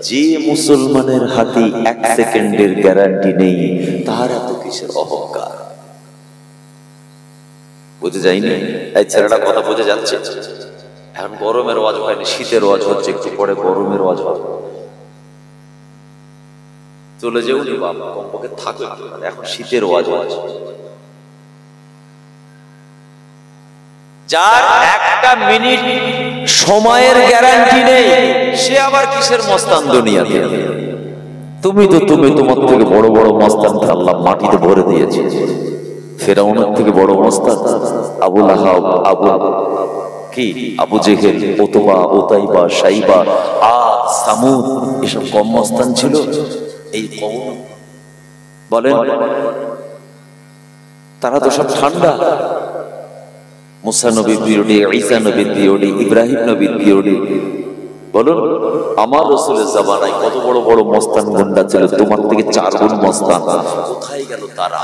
যে মুসলমানের হাতে 1 সেকেন্ডের গ্যারান্টি নেই, তার এত কিসের অহংকার? বুঝে যায়নি? এই ছেলেটা কথা বুঝে যাচ্ছে? এখন গরমের ওয়াজ হয়নি, শীতের ওয়াজ হচ্ছে, একটু পরে গরমের ওয়াজ হবে। চলে যেও নি বাবা, কমপক্ষে থাকো, এখন শীতের ওয়াজ হচ্ছে। যার 1টা মিনিট সময়ের গ্যারান্টি নেই, সে আবার কিসের মস্তান দুনিয়াতে? তুমি তোমার থেকে বড় বড় মস্তান আল্লাহ মাটিতে ভরে দিয়েছে। ফেরাউনের থেকে বড় মস্তান আবু লাহাব, আবু জেহেল, ওতবা, ওতাইবা, সাইবা, আদ, সামুদ, এসব কম মস্তান ছিল? এই কওম বলেন, তারা তো সব ঠান্ডা। মুসা নবীর পিরিয়ডে, ঈসা নবীর পিরিয়ডে, ইব্রাহিম নবীর পিরিয়ডে, বলুন আমার রাসূলের জামানায় কত বড় বড় মস্তান গুন্ডা ছিল, তোমার থেকে 4 গুণ মস্তান। কোথায় গেল তারা?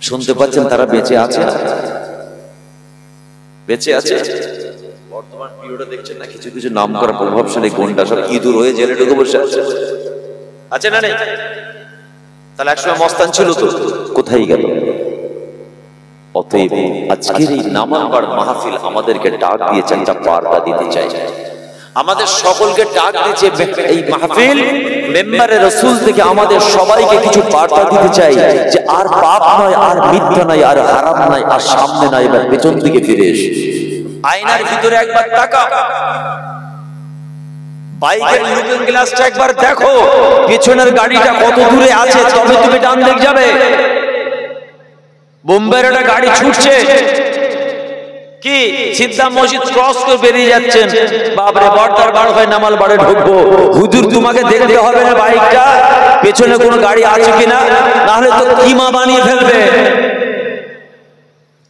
শুনতে পাচ্ছেন তারা বেঁচে আছে? বেঁচে আছে? বর্তমান পিরিয়ডে দেখছেন না কিছু কিছু নাম করা প্রভাবশালী গুন্ডা সব ইঁদুর হয়ে জেলে ঢুকে বসে আছে। আছে না নেই? তাহলে একসময় মস্তান ছিল তো, কোথায় গেল? অতএব আজকের এই নামাবার মাহফিল আমাদেরকে ডাক দিয়েছেন, একটা বার্তা দিতে চাই। আমাদের সকলকে ডাক দিয়েছে এই মাহফিল মেম্বারে রাসূল থেকে আমাদের সবাইকে কিছু বার্তা দিতে চাই যে আর পাপ নয়, আর মিথ্যা নয়, আর হারাম নয়, আর সামনে নয়, এবার পেছন দিকে ফিরে এসো। আয়নার ভিতরে একবার তাকাও, বাইকের লুকিং গ্লাসটা একবার দেখো, পেছনের গাড়িটা কত দূরে আছে, তবে তুমি ডান দিকে যাবে। বোম্বের একটা গাড়ি ছুটছে, কি সিদ্ধা মসজিদ ক্রস করে বেরিয়ে যাচ্ছেন, বাপরে বর্দার বার হয় নামাল বাড়ে ঢুকবো, হুজুর তোমাকে দেখতে হবে না বাইকটা পেছনে কোনো গাড়ি আছে কিনা, না হলে তো কিমা বানিয়ে ফেলবে।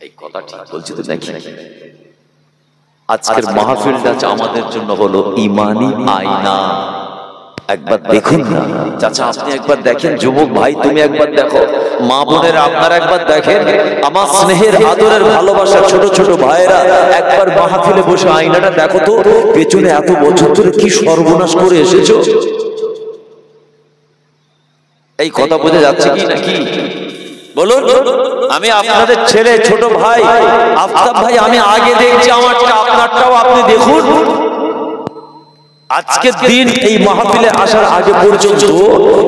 এই কথা ঠিক বলছি তো নাকি? আজকের মাহফিলটা আমাদের জন্য হলো ঈমানি আয়না। একবার দেখুন না চাচা, আপনি একবার দেখেন, যুবক ভাই তুমি একবার দেখো, মা বোনেরা আপনারা একবার দেখেন, আমার স্নেহের আদরের ভালোবাসা ছোট ছোট ভাইরা একবার মাহফিলে বসে আয়নাটা দেখো তো, পেছনে এত বছর ধরে কি সর্বনাশ করে এসেছো। এই কথা বোঝা যাচ্ছে কি নাকি বলুন? আমি আপনাদের ছেলে, ছোট ভাই আফতাব ভাই, আমি আগে দেখছি আমারটা, আপনারটাও আপনি দেখুন। আজকের দিন এই মাহফিলে আসার আগে পর্যন্ত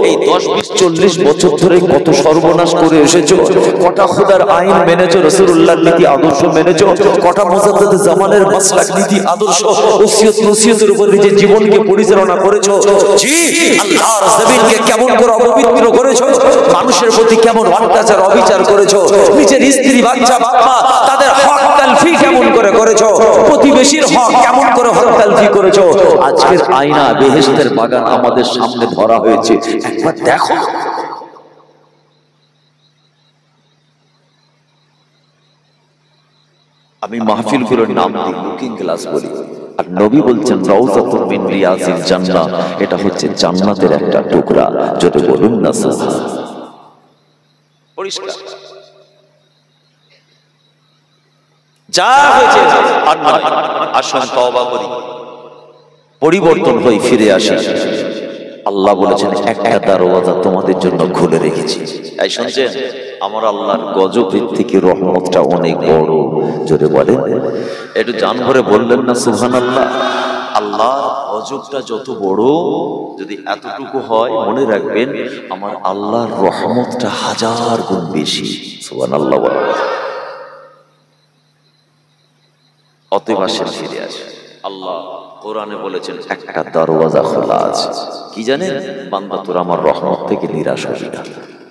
এই 10, 20, 40 বছর ধরে কত সর্বনাশ করে এসেছো, কটা খোদার আইন মেনেছো, রাসূলুল্লাহর নীতি আদর্শ মেনেছো, কটা মুজাদ্দিদ জামানের মাসলাক নীতি আদর্শ ওসিয়ত নসিহতের উপর নিজের জীবনকে পরিচালনা করেছো। জি, আল্লাহর জমিনকে কেমন করে অপবিত্র করেছো, মানুষের প্রতি কেমন অত্যাচার অবিচার করেছো, নিজের স্ত্রী বাচ্চা বাবা তাদের হক তালফি কেমন করে করেছো, প্রতিবেশীর হক কেমন করে হক তালফি করেছো। আজকের আয়না বেহেশতের বাগান আমাদের সামনে ধরা হয়েছে, একবার দেখো। আমি মাহফিলগুলোর নাম দিই লুকিং গ্লাস বলি, আর নবী বলছেন রাউযাতুম মিন রিয়াজিল জান্নাহ, এটা হচ্ছে জান্নাতের একটা টুকরা। যদি বলুন না সুবহানাল্লাহ, পরিষ্কার যা হয়েছে আসুন তওবা করি, পরিবর্তন হয়ে ফিরে আসি। আল্লাহ বলেছেন একটা দরওয়াজা তোমাদের জন্য খুলে রেখেছি। এই শুনছেন, আমার আল্লাহর গজবের থেকে রহমতটা অনেক বড়। জোরে বলেন, একটু জান ভরে বললেন না সুবহানাল্লাহ। আল্লাহর গজবটা যত বড়, যদি এতটুকু হয় মনে রাখবেন আমার আল্লাহর রহমতটা 1000 গুণ বেশি। সুবহানাল্লাহ বলেন। অতএব আসেন ফিরে আসে। আল্লাহ কোরআনে বলেছেন একটা দরওয়াজা খোলা আছে, কি জানেন? বান্দা তোর আমার রহমত থেকে নিরাশ হবি না।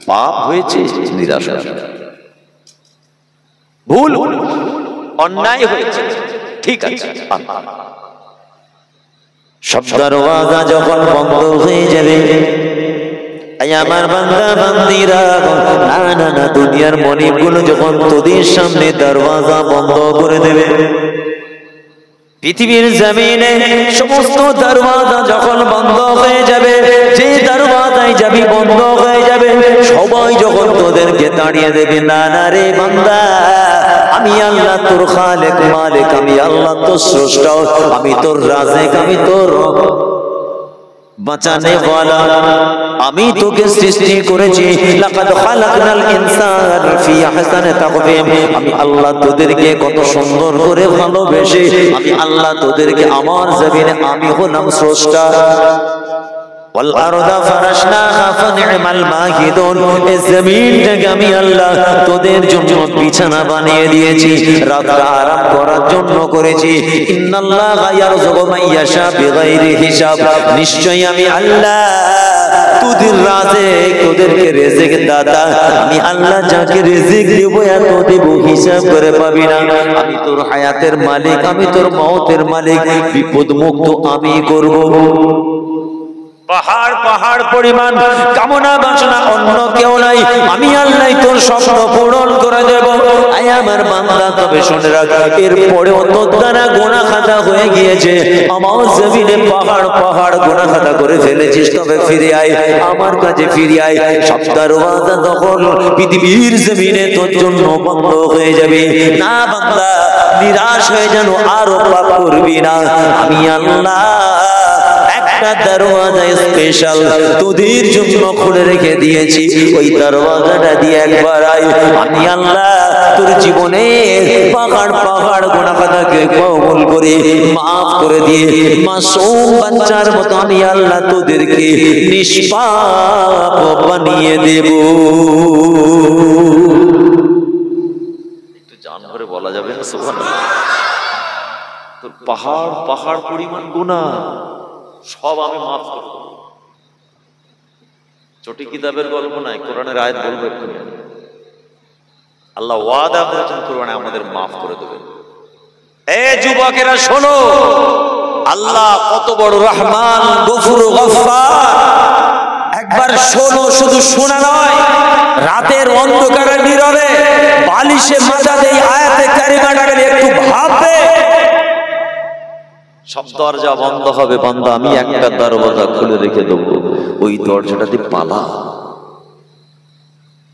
পাপ হয়েছে নিরাশ হবি না, ভুল অন্যায় হয়েছে ঠিক আছে, সব দরওয়াজা যখন বন্ধ হয়ে যাবে, আমার বান্দা বান্দিরা, না না না, দুনিয়ার মনিবগুলো যখন তোদের সামনে দরওয়াজা বন্ধ করে দেবে, পৃথিবীর জমিনে সমস্ত দরওয়াজা যখন বন্ধ হয়ে যাবে, যে দরওয়াজায় যাবি বন্ধ হয়ে যাবে, সবাই যখন তোদেরকে দাঁড়িয়ে দেবে, না না রে বান্দা, আমি আল্লাহ তোর খালেক মালিক, আমি আল্লাহ তোর স্রষ্টা, আমি তোর রাজেক, আমি তোর বাঁচানে ওয়ালা। আমি তোকে সৃষ্টি করেছি, লাকাদ খালাকনাল ইনসানা ফি আহসানি তাকওয়িম। আমি আল্লাহ তোদেরকে কত সুন্দর করে ভালোবেসে আমি আল্লাহ তোদেরকে আমার জমিনে আমি হলাম স্রষ্টা। ওয়াল আরদা ফারাশনাহা ফানি'মাল মাহিদুন। এই জমিনটাকে আমি আল্লাহ তোদের জন্য বিছানা বানিয়ে দিয়েছি, রাতে আরাম করার জন্য করেছি। ইন্নাল্লাহা ইয়ারযুকু মান ইয়াশা বিগাইরি হিসাব। নিশ্চয়ই আমি আল্লাহ তোদের রাজিক, তোদেরকে রিজিক দাতা। আমি আল্লাহ যাকে রিজিক দেব এত দেব হিসাব করে পাবি না। আমি তোর হায়াতের মালিক, আমি তোর মওতের মালিক। বিপদ মুক্ত আমি করব। পাহাড় পাহাড় পরিমাণ কামনা বাসনা অন্য কেউ নাই, আমি আল্লাহ তোর স্বপ্ন পূরণ করে দেব। আয় আমার বান্দা, তবে শুনে রাখ, এরপরেও তোর দ্বারা গুনাহ খাতা হয়ে গিয়েছে। আমার জমিনে পাহাড় পাহাড় গুনাহ খাতা করে ফেলেছিস, তবে ফিরে আয় আমার কাছে, ফিরে আয়। সব দরওয়াজা তখন পৃথিবীর জমিনে তোর জন্য বন্ধ হয়ে যাবে। না বান্দা, নিরাশ হয়ে যেন আরো পাপ করবি না। আমি আল্লাহ একটা দরওয়াজা স্পেশাল তোদের জন্য খুলে রেখে দিয়েছি, ওই দরওয়াজাটা দিয়ে একবার আয়। আমি আল্লাহ তোর জীবনে পাহাড় পাহাড় গুনাহ খাতাকে কবুল করে মাফ করে দিয়ে মাসুম বাচ্চার মতো আমি আল্লাহ তোদেরকে নিষ্পাপ বানিয়ে দেব। একটু জান করে বলা যাবে না সুবহানাল্লাহ? তোর পাহাড় পাহাড় পরিমাণ গুনাহ সব আমি মাফ করব। ছোট কিতাবের গল্প নাই, কোরআনের আয়াত বলবো এক্ষুনি। আল্লাহ ওয়াদা করেছেন কোরআনে আমাদের মাফ করে দেবেন। এ যুবকেরা শোনো, আল্লাহ কত বড় রহমান, গফুর, গফফার। একবার শোনো, শুধু শোনা নয়, রাতের অন্ধকারে নীরবে বালিশে মাথা দিয়ে আয়াতে কারিমাটাকে একটু ভাববে। সব দরজা বন্ধ হবে, বান্দা আমি একটা দরজা খুলে রেখে দেবো, ওই দরজাটাতে পালা।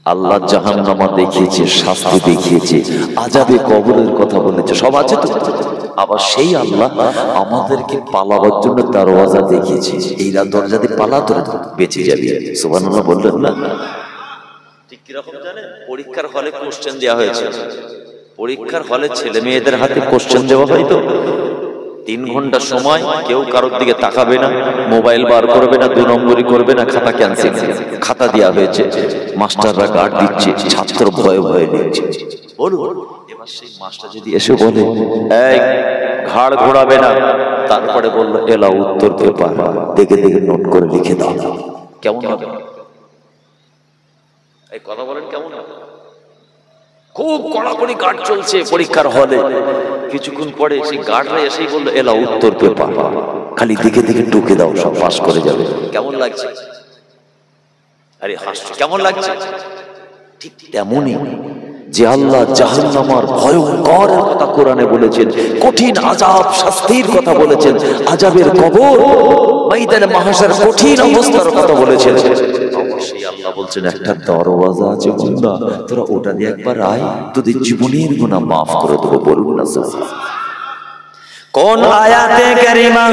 আল্লাহ জাহান্নাম দেখিয়েছে, শাস্তি দেখিয়েছে, আযাবে কবরের কথা বলেছে, সব আছে তো। আবার সেই আল্লাহ আমাদেরকে পালাবার জন্য দরওয়াজা দেখিয়েছে, এই দরজাতে পালা, তোরা বেঁচে যাবি। সুবহানাল্লাহ বললেন না? ঠিক কিরকম জানেন? পরীক্ষার হলে কোশ্চেন দেওয়া হয়েছে। পরীক্ষার হলে ছেলে মেয়েদের হাতে কোশ্চেন দেওয়া হয় তো, 3 ঘন্টা সময়, কেউ কারোর দিকে তাকাবে না, মোবাইল বার করবে না, 2 নম্বরই করবে না, খাতা ক্যান্সেল। খাতা দেওয়া হয়েছে, মাস্টাররা গার্ড দিচ্ছে, ছাত্র ভয়ে ভয়ে লিখছে। বলুন, এবার সেই মাস্টার যদি এসে বলে এই ঘাড় ঘোরাবে না, তারপরে বললো এলা উত্তর পেপার, দেখে দেখে নোট করে লিখে দাও, কেমন হবে? এই কথা বলেন কেমন হবে? খুব কড়াকড়ি গার্ড চলছে পরীক্ষার হলে। কিছুক্ষণ পরে সেই গার্ডরা এসেই বললো এলা উত্তর পেপার, খালি দেখে দেখে ঢুকে দাও, সব পাস করে যাবে। কেমন লাগছে? আরে হাসছো, কেমন লাগছে? ঠিক তেমনই যে আল্লাহ জাহান্নামের ভয়ঙ্কর কথা কোরআনে বলেছেন, কঠিন আযাব শাস্তির কথা বলেছেন, আযাবের কবর, ময়দানে মাহশার কঠিন অবস্থার কথা বলেছেন। অবশ্যই আল্লাহ বলছেন একটা দরওয়াজা আছে বান্দা, তোরা ওটা দিয়ে একবার আয়, তোদের জীবনের গুনাহ মাফ করে দেব। বলুন না সুবহানাল্লাহ। কোন আয়াতে কারিমা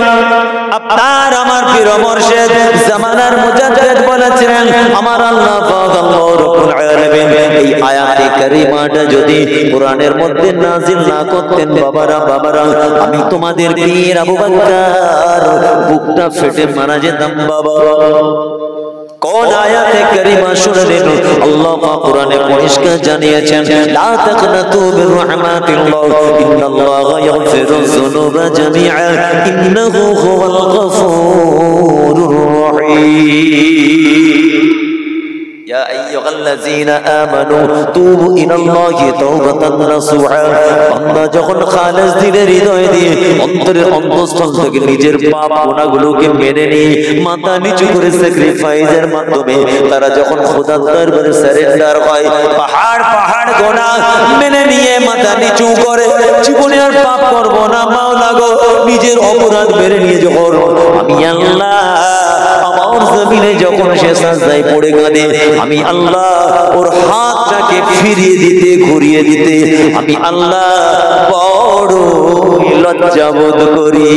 আপনার আমার পীর মুর্শিদ জামানার মুজাদ্দিদ বলেছিলেন, আমার আল্লাহ পাক আল্লাহ রাব্বুল আলামিন এই আয়াতে কারিমাটা যদি কোরআনের মধ্যে নাযিল না করতেন, বাবারা বাবারা, আমি তোমাদের পীর আবু বকর বুকটা ফেটে মারা যেতাম বাবা। কোন আয়াতে কারিমা শুনলেন? আল্লাহ পাক কোরআনে পরিষ্কার জানিয়েছেন, লা তাকনাতু মির রাহমাতিল্লাহ, ইন্নাল্লাহা ইয়াগফিরুয যুনুবা জামিআ, ইন্নাহু হুয়াল গফুরুর রহিম। ইয়া আইয়ুহাল্লাযীনা আমানু তুবু ইলাল্লাহি তাওবাতান নাসুহা। বান্দা যখন খালেস দিলে হৃদয় দিয়ে অন্তরের অন্তঃস্থল থেকে নিজের পাপ গুনাহগুলোকে মেনে নিয়ে মাথা নিচু করে স্যাক্রিফাইসের মাধ্যমে তারা যখন খোদার দরবারে সারেন্ডার হয়, পাহাড় পাহাড় গুনাহ মেনে নিয়ে মাথা নিচু করে জীবনে আর পাপ করব না মাওলা গো, নিজের অপরাধ মেনে নিয়ে যখন আমি আল্লাহ আমার জমিনে যখন সে সাজদায় পড়ে কাঁদে, আমি আল্লাহ ওর হাতটাকে ফিরিয়ে দিতে, ঘুরিয়ে দিতে আমি আল্লাহ বড় লজ্জা বোধ করি।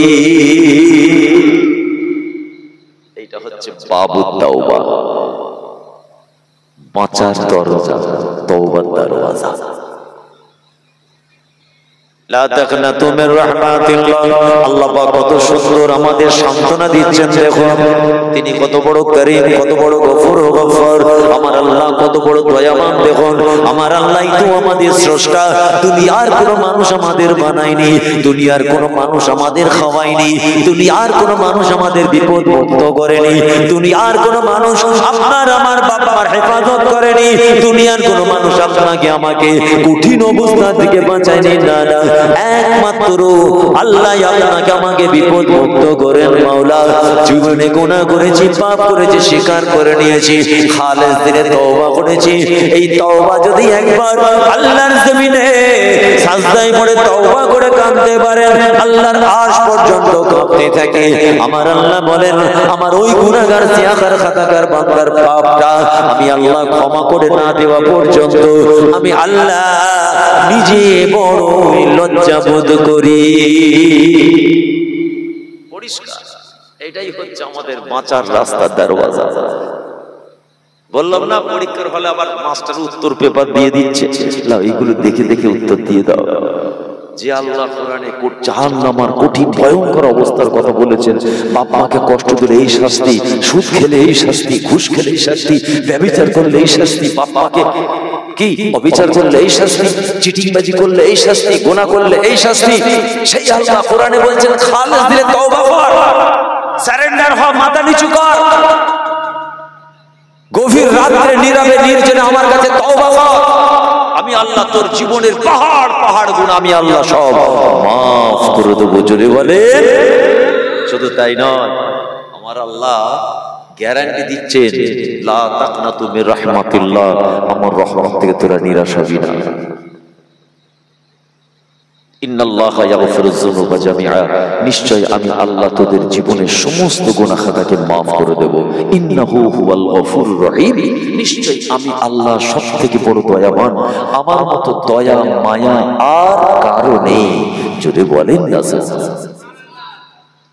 এই হচ্ছে বাবু তাওবা, বাঁচার দরজা, তওবার দরওয়াজা। লা তাকনাতু মির রাহমাতিল্লাহ। আল্লাহ পাক কত সুন্দর আমাদের সান্ত্বনা দিচ্ছেন। দেখো তিনি কত বড় করিম, কত বড় গফুর ও গফফার। আমার আল্লাহ কত বড় দয়াবান। দেখুন আমার আল্লাহই তো আমাদের স্রষ্টা। দুনিয়ার কোনো মানুষ আমাদের বানায়নি, দুনিয়ার কোনো মানুষ আমাদের খাওয়ায়নি, দুনিয়ার কোনো মানুষ আমাদের বিপদ মুক্ত করেনি, দুনিয়ার কোনো মানুষ আপনার আমার বাবার হেফাজত করেনি, দুনিয়ার কোনো মানুষ আপনাকে আমাকে কঠিন অবস্থা থেকে বাঁচায়নি। না না, একমাত্র আল্লাহ আপনাকে আমাকে বিপদ মুক্ত করেন। মাওলা জীবনে গুনাহ করেছি, পাপ করেছি, স্বীকার করে নিয়েছি, খালেস দিলে তওবা করেছি। এই তওবা যদি একবার আল্লাহর জমিনে সাজদায় পড়ে তওবা করে কাঁদতে পারেন, আল্লাহর আরশ পর্যন্ত কাঁপতে থাকে। আমার আল্লাহ বলেন আমার ওই গুনাহগার সিয়াকার খাতাকার বান্দার পাপটা আমি আল্লাহ ক্ষমা করে না দেওয়া পর্যন্ত আমি আল্লাহ নিজে বড় লজ্জা বোধ করি। পরিষ্কার, এটাই হচ্ছে আমাদের বাঁচার রাস্তার দরওয়াজা। বললাম না পরীক্ষার হলে আবার মাস্টার উত্তর পেপার দিয়ে দিচ্ছে, এইগুলো দেখে দেখে উত্তর দিয়ে দাও। যে আল্লাহ কোরআনে জাহান্নামের কঠিন ভয়ঙ্কর অবস্থার কথা বলেছেন, বাপ মাকে কষ্ট দিলে এই শাস্তি, সুদ খেলে এই শাস্তি, ঘুষ খেলে এই শাস্তি, ব্যভিচার করলে এই শাস্তি, বাপ মাকে কি অবিচার করলে এই শাস্তি, চিটিংবাজি করলে এই শাস্তি, গুনাহ করলে এই শাস্তি, সেই আল্লাহ কোরআনে বলছেন খালেস দিলে তওবা কর, সারেন্ডার হ, মাথা নিচু কর, গভীর রাতে নীরবে নির্জনে আমার কাছে তওবা কর, আমি আল্লাহ তোর জীবনের পাহাড় পাহাড় গুনাহ আমি আল্লাহ সব মাফ করে দেবো। জোরে বলেন। শুধু তাই নয়, আমার আল্লাহ গ্যারান্টি দিচ্ছেন লা তাকনাতু মির রাহমাতিল্লাহ, আমার রহমত থেকে তোরা নিরাশ হবি না। ইন্নাল্লাহা ইয়াগফিরুয যুনুবা জামিআ, নিশ্চয় আমি আল্লাহ তোদের জীবনের সমস্ত গুনাহ খাতাকে maaf করে দেব। ইন্নাহু হুয়াল গফুরুর রহিম, নিশ্চয় আমি আল্লাহ সবথেকে বড় দয়াবান, আমার মতো দয়া মায়া আর কারো নেই। যদি বলেন না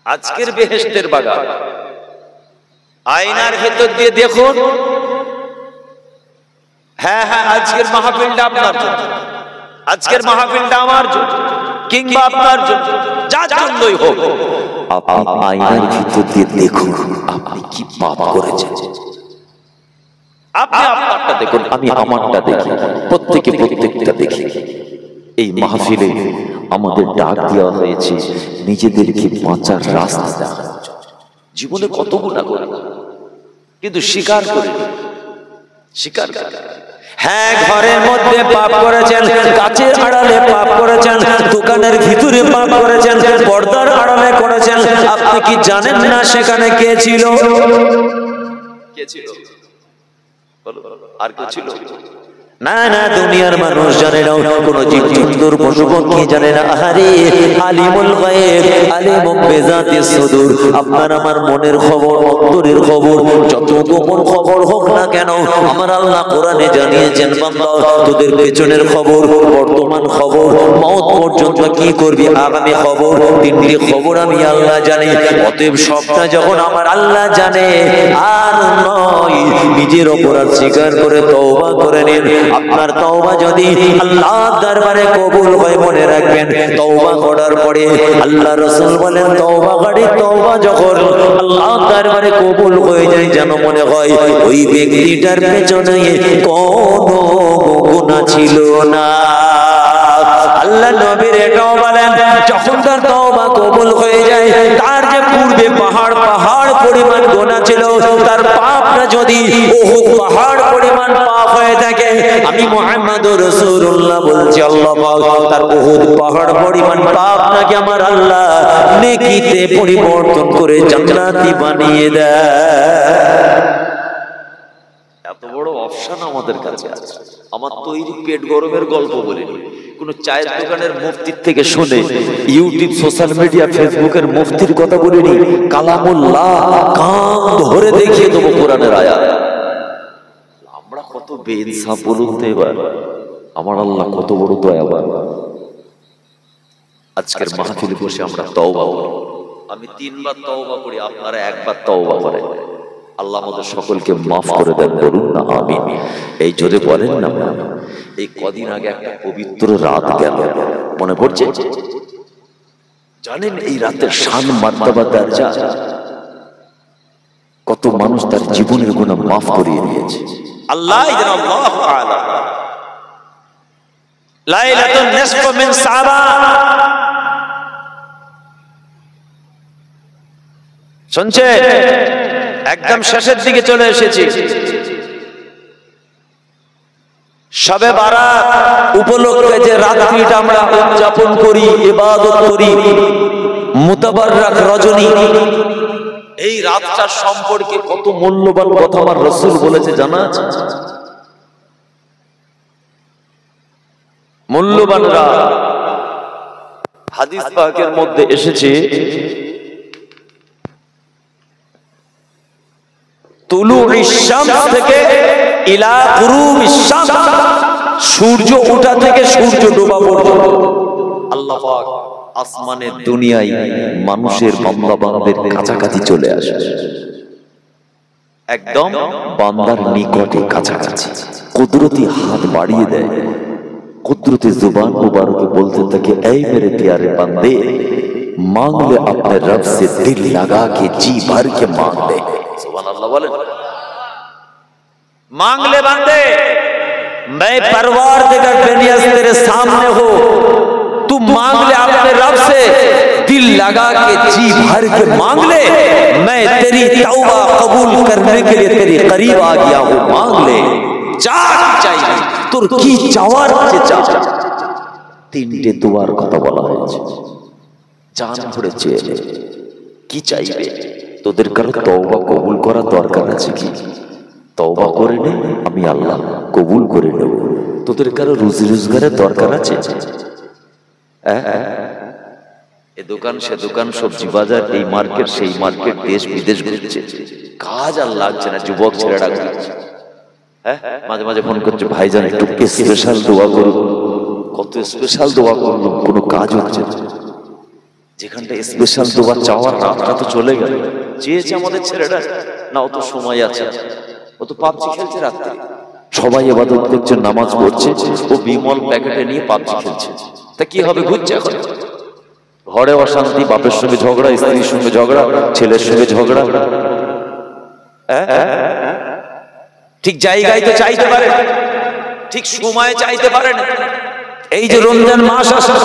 আজকের বেহেশতের বাগান আয়নার ভেতর দিয়ে দেখুন। হ্যাঁ হ্যাঁ, আজকের মাহফিলটা আপনার জন্য, আজকের মাহফিলটা আমার জন্য, কিংবা আপনার জন্য, যার জন্যই হোক, আপনি আয়নার ভিতর দিয়ে দেখুন আপনি কি পাপ করেছেন। আপনি আপনারটা দেখুন, আমি আমারটা দেখি, প্রত্যেকে প্রত্যেকটা দেখি। এই মাহফিলে আমাদের ডাক দেওয়া হয়েছে নিজেদেরকে বাঁচার রাস্তা দেখার জন্য। জীবনে কত গুনাহ করি কিন্তু স্বীকার করি, স্বীকার করি। হ্যাঁ, ঘরের মধ্যে পাপ করেছেন, কাচের আড়ালে পাপ করেছেন, দোকানের ভিতরে পাপ করেছেন, পর্দার আড়ালে করেছেন। আপনি কি জানেন না সেখানে কে ছিল? কে ছিল? আর কে ছিল? না না, দুনিয়ার মানুষ জানে না, কোন জীবজন্তুর পশু পক্ষী জানে না। আরে আলিমুল গায়ব, আলিমুম বিযাতিস সুদূর, আপনার আমার মনের খবর, অন্তরের খবর, যত গোপন খবর হোক না কেন, আমার আল্লাহ কোরআনে জানিয়েছেন বান্দা তোদের পেছনের খবর, বর্তমান খবর, মওত পর্যন্ত কি করবি আগামী খবর, তিনটি খবর আমি আল্লাহ জানি। অতএব সবটা যখন আমার আল্লাহ জানে, আর নয় নিজের অপরাধ স্বীকার করে তওবা করে নিন। আপনার তওবা যদি আল্লাহর দরবারে কবুল হয়, মনে রাখবেন তওবা করার পরে আল্লাহ রাসূল বলেন তওবাকারী তওবা যখন আল্লাহর দরবারে কবুল হয়ে যায়, যেন মনে হয় ওই ব্যক্তিটার পেছনে কোনো গুনাহ ছিল না। আল্লাহ নবীর এটাও বলেন যখন তার তওবা কবুল হয়ে যায়, তার যে পূর্বে পাহাড় পাহাড় পরিমাণ গুনাহ ছিল, তার পাপটা যদি উহুদ পাহাড় পরিমাণ পাপ হয়ে থাকে, আমি মুহাম্মদুর রাসূলুল্লাহ বলছি আল্লাহ পাক তার উহুদ পাহাড় পরিমাণ পাপ নাকি আমার আল্লাহ নেকিতে পরিবর্তন করে জান্নাতি বানিয়ে দেয়। এত বড় অপশন আমাদের কাছে আছে। আমার তৈরি পেট গরমের গল্প বলিনি, কোন চায়ের দোকানের মুফতির থেকে শুনে, ইউটিউব সোশ্যাল মিডিয়া ফেসবুকের মুফতির কথা বলিনি, কালামুল্লাহ কান ধরে দেখিয়ে দেবো কোরআনের আয়াত। আমরা কত বেইনসাফ বলুন তো এবার, আমার আল্লাহ কত বড় দয়াবান। আজকের মাহফিলে বসে আমরা তওবা করি, আমি 3 বার তওবা করি, আপনারা 1 বার তওবা করেন। আল্লাহ আমাদের সকলকে মাফ করে দেন, বলুন না আমিন। এই জোরে বলেন না। এই কদিন আগে একটা পবিত্র রাত গেল, মনে পড়ছে? জানেন এই রাতের শান মার্তাবা দরজা, কত মানুষ তার জীবনের গুনাহ মাফ করিয়ে দিয়েছে। আল্লাহ আল্লাহু আ'লাম। লাইলাতুন নিসফ মিন শাবান, শুনছে? একদম শেষের দিকে চলে এসেছি। শবে বারাত উপলক্ষে যে রাত্রিটা আমরা উদযাপন করি, ইবাদত করি, মুতাবাররাক রজনী, এই রাতটা সম্পর্কে কত মূল্যবান কথা আমার রাসূল বলেছে জানা আছে? মূল্যবান রাত। হাদিস পাকের মধ্যে এসেছে তুলুইশ শামস থেকে ইলা গুরুবিশ শামস, সূর্য ওঠা থেকে সূর্য ডোবা পর্যন্ত আল্লাহ পাক আসমানের দুনিয়ায় মানুষের বান্দা বান্দাদের কাছাকাছি চলে আসে, একদম বান্দার নিকটে কাছাকাছি কুদরতি হাত বাড়িয়ে দেয়, কুদরতি जुबान मुबारक बोलते থাকে, ऐ मेरे प्यारे बंदे मांग ले अपने रब से दिल लगा के जी भर के मांग ले। सुभान अल्लाह बोले, मांग ले बंदे, मैं परवारदिगार बेनियाज तेरे सामने हो, तू मांग ले अपने रब से दिल लगा के जी भर के मांग ले, मैं तेरी तौबा कबूल करने के लिए तेरे करीब आ गया हूं, मांग ले। যা চাইবে তোর কি চাওয়ার আছে চা। তিনটে দুয়ার কথা বলা হয়েছে, জান ভরে চেয়ে কি চাইবে। তোদের কারো তওবা কবুল করার দরকার আছে কি? তওবা করে নে, আমি আল্লাহ কবুল করে নেব। তোদের কারো রুজি রোজগারের দরকার আছে? এ দোকান সে দোকান, সবজি বাজার, এই মার্কেট সেই মার্কেট, দেশ বিদেশ ঘুরছে, কাজ আর লাগছে না, যুবক ছেলেরা ঘুরছে। মাঝে মাঝে ফোন করছে, ভাইজান একটু স্পেশাল দোয়া করুন। কত স্পেশাল দোয়া করলাম, কোনো কাজ হচ্ছে না। যেখানটা স্পেশাল দোয়া চাওয়ার রাতটা তো চলে গেল। চেয়েছে আমাদের ছেলেরা, না অত সময় আছে, ও তো পাবজি খেলছে রাত্রে। সবাই ইবাদত করছে, নামাজ পড়ছে, ও বিমল প্যাকেটে নিয়ে পাবজি খেলছে। তা কি হবে? ঘুরছে এখন। ঘরে অশান্তি, বাপের সঙ্গে ঝগড়া, স্ত্রীর সঙ্গে ঝগড়া, ছেলের সঙ্গে ঝগড়া। ঠিক জায়গায় তো চাইতে পারে, ঠিক সময়ে চাইতে পারে না। এই যে রমজান মাস আসে,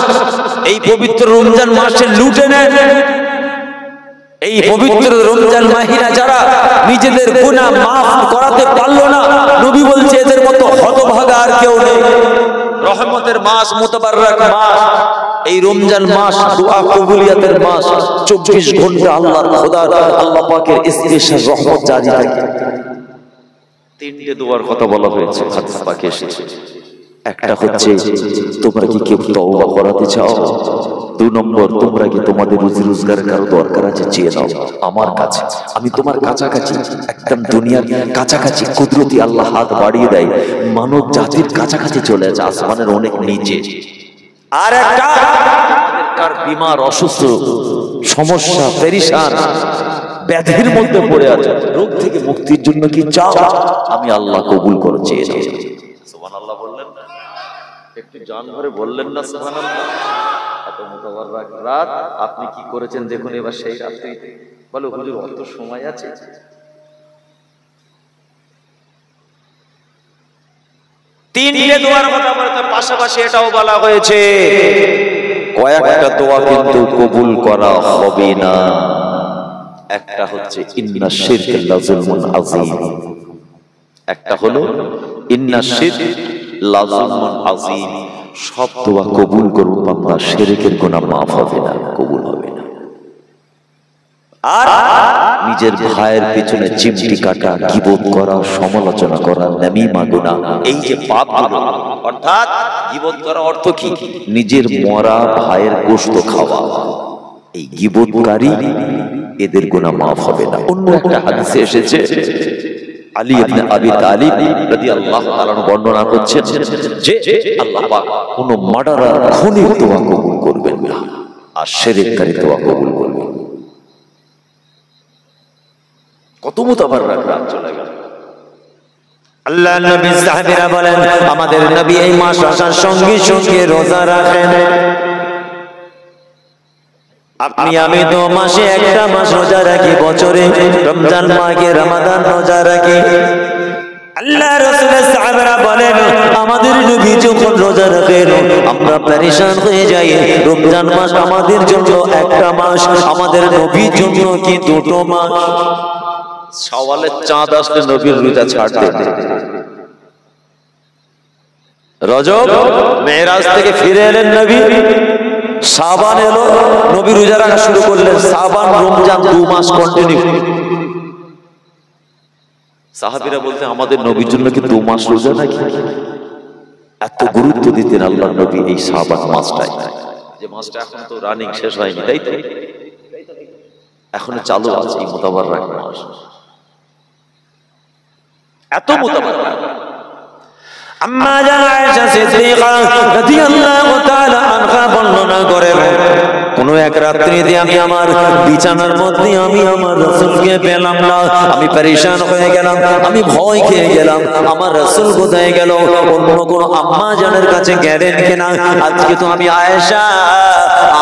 এই পবিত্র রমজান মাসে লুটে নেন। এই পবিত্র রমজান মাহিনা যারা নিজেদের গুনাহ মাফ করাতে পারলো না, নবী বলছে এদের মতো হতভাগা আর কেউ নেই। রহমতের মাস, মুতাবাররাক মাস, এই রমজান মাস দোয়া কবুলিয়াতের মাস। 24 ঘন্টা আল্লাহর খোদার, আল্লাহ পাকের স্পেশাল রহমত জারি থাকে। তিনটে দোয়ার কথা বলা হয়েছে হাদিস পাকে এসেছে। একটা হচ্ছে তোমরা কি কেউ তওবা করাতে চাও? 2 নম্বর, তোমরা কি তোমাদের রুজি রোজগারের কারো দরকার আছে? চেয়ে নাও আমার কাছে, আমি তোমার কাছাকাছি, একদম দুনিয়ার কাছাকাছি। কুদরতি আল্লাহ হাত বাড়িয়ে দেয়, মানব জাতির কাছাকাছি চলে যায়, আসমানের অনেক নিচে। আর একটা, কার বিমার, অসুস্থ, সমস্যা, পেরেশান, ব্যাধির মধ্যে পড়ে আছে, রোগ থেকে মুক্তির জন্য কি চাও? আমি আল্লাহ কবুল করে চেয়ে নাও। সুবহানাল্লাহ বললেন না? একটু জান ভরে বললেন না সুবহানাল্লাহ? এত মুতাবাররাক রাত আপনি কি করেছেন দেখুন এবার সেই রাতেই। বলো হুজুর অত সময় আছে? তিনটে দোয়ার কথা বলতে পাশাপাশি এটাও বলা হয়েছে কয়েকটা দোয়া কিন্তু কবুল করা হবে না। একটা হচ্ছে ইন্না শিরক লাযুলমুন আযীম, একটা হলো ইন্না শিরক লাযুলমুন আযীম। সব দোয়া কবুল করুন বান্দা, শিরকের গুনাহ মাফ হবে না, কবুল হবে না। আর নিজের ভাইয়ের পিছনে চিমটি কাটা, গীবত করা, সমালোচনা করা, নামিমা গুনাহ, এই যে পাপগুলো, অর্থাৎ গীবত করা অর্থ কি? নিজের মরা ভাইয়ের গোশত খাওয়া। এই গীবতকারী, এদের গুনাহ মাফ হবে না। অন্য একটা হাদিসে এসেছে, আলী ইবনে আবি তালিব রাদিয়াল্লাহু তাআলা বর্ণনা করছেন যে আল্লাহ পাক কোন মার্ডারার খুনির দোয়া কবুল করবেন না, আর শিরককারী দোয়া কবুল করবেন। কত মুতাবাররাক রাত চলে গেল। আল্লাহ নবী সাহাবীরা বলেন আমাদের নবী এই মাস আসার সঙ্গে সঙ্গে রোজা রাখেন। আপনি আমি তো মাসে একটা মাস রোজা রাখি, বছরে রমজান মাহে রমাদান রোজা রাখি। আল্লাহ রাসূলের সাহাবারা বলেন আমাদের নবী যখন রোজা রাখেন আমরা পেরেশান হয়ে যাই। রমজান মাস আমাদের জন্য একটা মাস, আমাদের নবীর জন্য কি দুটো মাস। শাওয়ালের চাঁদ আসলে নবীর রোজা ছাড়তেন। রজব মেরাজ থেকে ফিরে এলেন নবী, শাবান এলো নবী রোজা রাখা শুরু করলেন। শাবান রমজান 2 মাস কন্টিনিউ। সাহাবীরা বলতে আমাদের নবীর জন্য কি 2 মাস রোজা নাকি? এত গুরুত্ব দিতেন আল্লাহর নবী এই শাবান মাসটাই, যে মাসটা এখন তো রানিং শেষ হয়নি, তাই তো এখনো চালু আছে এই মুতাবাররাক মাস। এত মুতাবাররাক। আম্মা জান আয়েশা সিদ্দিকা রাদিয়াল্লাহু তাআলা আনহা বর্ণনা করেন কোন এক রাত্রিতে আমি আমার বিছানার মধ্যে আমি আমার রাসূলকে পেলাম না। আমি পেরেশান হয়ে গেলাম, আমি ভয় খেয়ে গেলাম। আমার রাসূল কোথায় গেল? অন্য কোন আম্মা জানের কাছে গেলেন কিনা? আজকে তো আমি আয়েশা,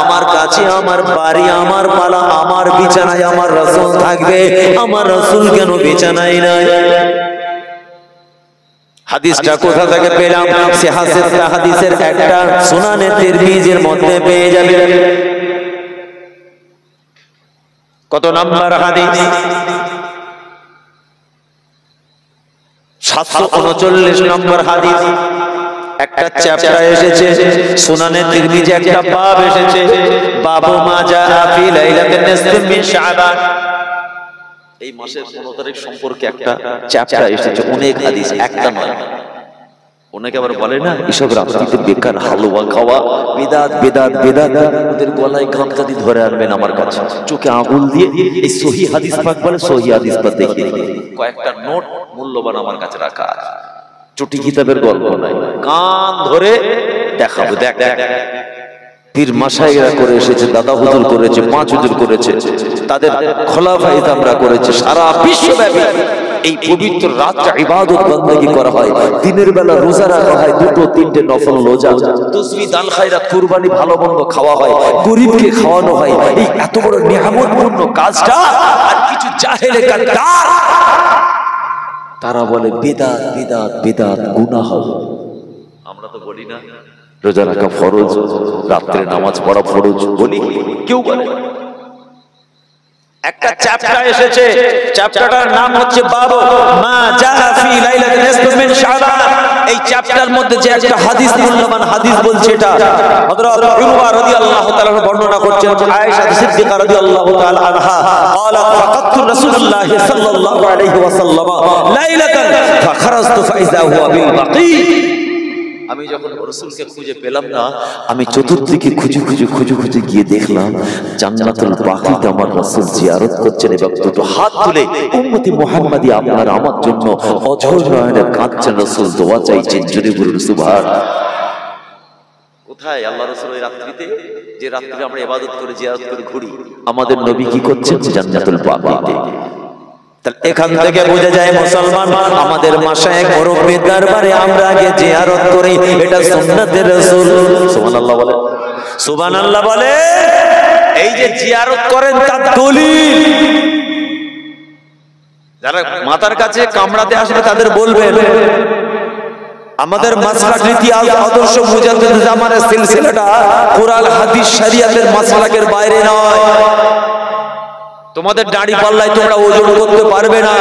আমার কাছে আমার বাড়ি, আমার পালা, আমার বিছানায় আমার রাসূল থাকবে, আমার রাসূল কেন বিছানায় নাই? হাদিসটা কোথা থেকে পেলাম? সে হাদিসের একটা সুনানে তিরমিজির মধ্যে পেয়ে যাবেন। কত নাম্বার হাদিস? 739 নম্বর হাদিস। একটা চ্যাপ্টার এসেছে সুনানে তিরমিজি, একটা বাব এসেছে বাবু মা জাআ ফি লাইলাতিন নিসফি মিন শাবান। এই মাসের 15 তারিখ সম্পর্কে একটা চ্যাপ্টার এসেছে, অনেক হাদিস, একটা নয়। অনেকে আবার বলে না এসব রাত্রিতে বেকার হালুয়া খাওয়া, বিদাত বিদাত বিদাত। ওদের গলায় গামছাদি ধরে আনবেন আমার কাছে, চোখে আঙুল দিয়ে এই সহিহ হাদিস পাক বলে, সহিহ হাদিস পাক দেখিয়ে কয়েকটা নোট মূল্যবান আমার কাছে রাখা আছে। চুটি কিতাবের গল্প নাই, কান ধরে দেখাবো। দেখ দেখ পীর মাশায়েখরা করে এসেছে, দাদা হুজুর করেছে, পাঁচ হুজুর করেছে, তাদের খোলাফায়ে আমরা করেছে। সারা বিশ্বব্যাপী এই পবিত্র রাতটা ইবাদত বندگی করা হয়। দিনের বেলা রোজা রাখা হয়, 2-3টে নফল রোজা, তাসবিহ দান খায়রাত কুরবানি ভালো মন্দ খাওয়া হয়, গরীবকে খাওয়ানো হয়। এই এত বড় নিয়ামতপূর্ণ কাজটা আর কিছু জাহেলে গাদ্দার তারা বলে বিদআত বিদআত বিদআত, গুনাহ হবে। আমরা তো বলি না রোজা রাখা ফরজ, রাতে নামাজ পড়া ফরজ, বলি কেউ বলে। একটা চ্যাপ্টার এসেছে, চ্যাপ্টারটার নাম হচ্ছে বাবু মা জাআ ফি লাইলাতিন নিসফি মিন শাবান। এই চ্যাপ্টারের মধ্যে যে একটা হাদিস, মূল্যবান হাদিস বলছে, এটা হযরত উরওয়া রাদিয়াল্লাহু তাআলা বর্ণনা করছেন। আয়েশা সিদ্দিকা রাদিয়াল্লাহু তাআলা আনহা قالت فقدت رسول الله صلى الله عليه وسلم ليله فخرجت فاذا هو بالبقيع। আমি যখন রাসূলকে খুঁজে পেলাম না, আমি চতুর্দিকে খুঁজে গিয়ে দেখলাম জান্নাতুল বাকিতে আমার রাসূল জিয়ারত করছেন এবং দুটো হাত তুলে উম্মতি মুহাম্মাদি আপনার আমার জন্য অঝর নয়নে কাঁদছেন, রাসূল দোয়া চাইছেন। জোরে বলুন সুবহানাল্লাহ। কোথায় আল্লাহ রাসূল এই রাত্রিতে, যে রাত্রিতে আমরা ইবাদত করে জিয়ারত করে ঘুরি, আমাদের নবী কি করছেন? জান্নাতুল বাকিতে। এখান থেকে বোঝা যায় মুসলমান আমাদের মাশায়েখ মুরব্বির দরবারে আমরা আগে জিয়ারত করি, এটা সুন্নাতের রাসূল। সুবহানাল্লাহ বলে, সুবহানাল্লাহ বলে। এই যে জিয়ারত করেন তার দলিল, যারা মাতার কাছে কামড়াতে আসবে তাদের বলবেন আমাদের মাসলাক রীতি আদর্শ মুজাদ্দিদ জামানের সিলসিলাটা কুরআন হাদিস শরীয়তের মাসলাকের বাইরে নয়। তোমাদের দাড়ি পাল্লায় তোমরা ওজন করতে পারবে না।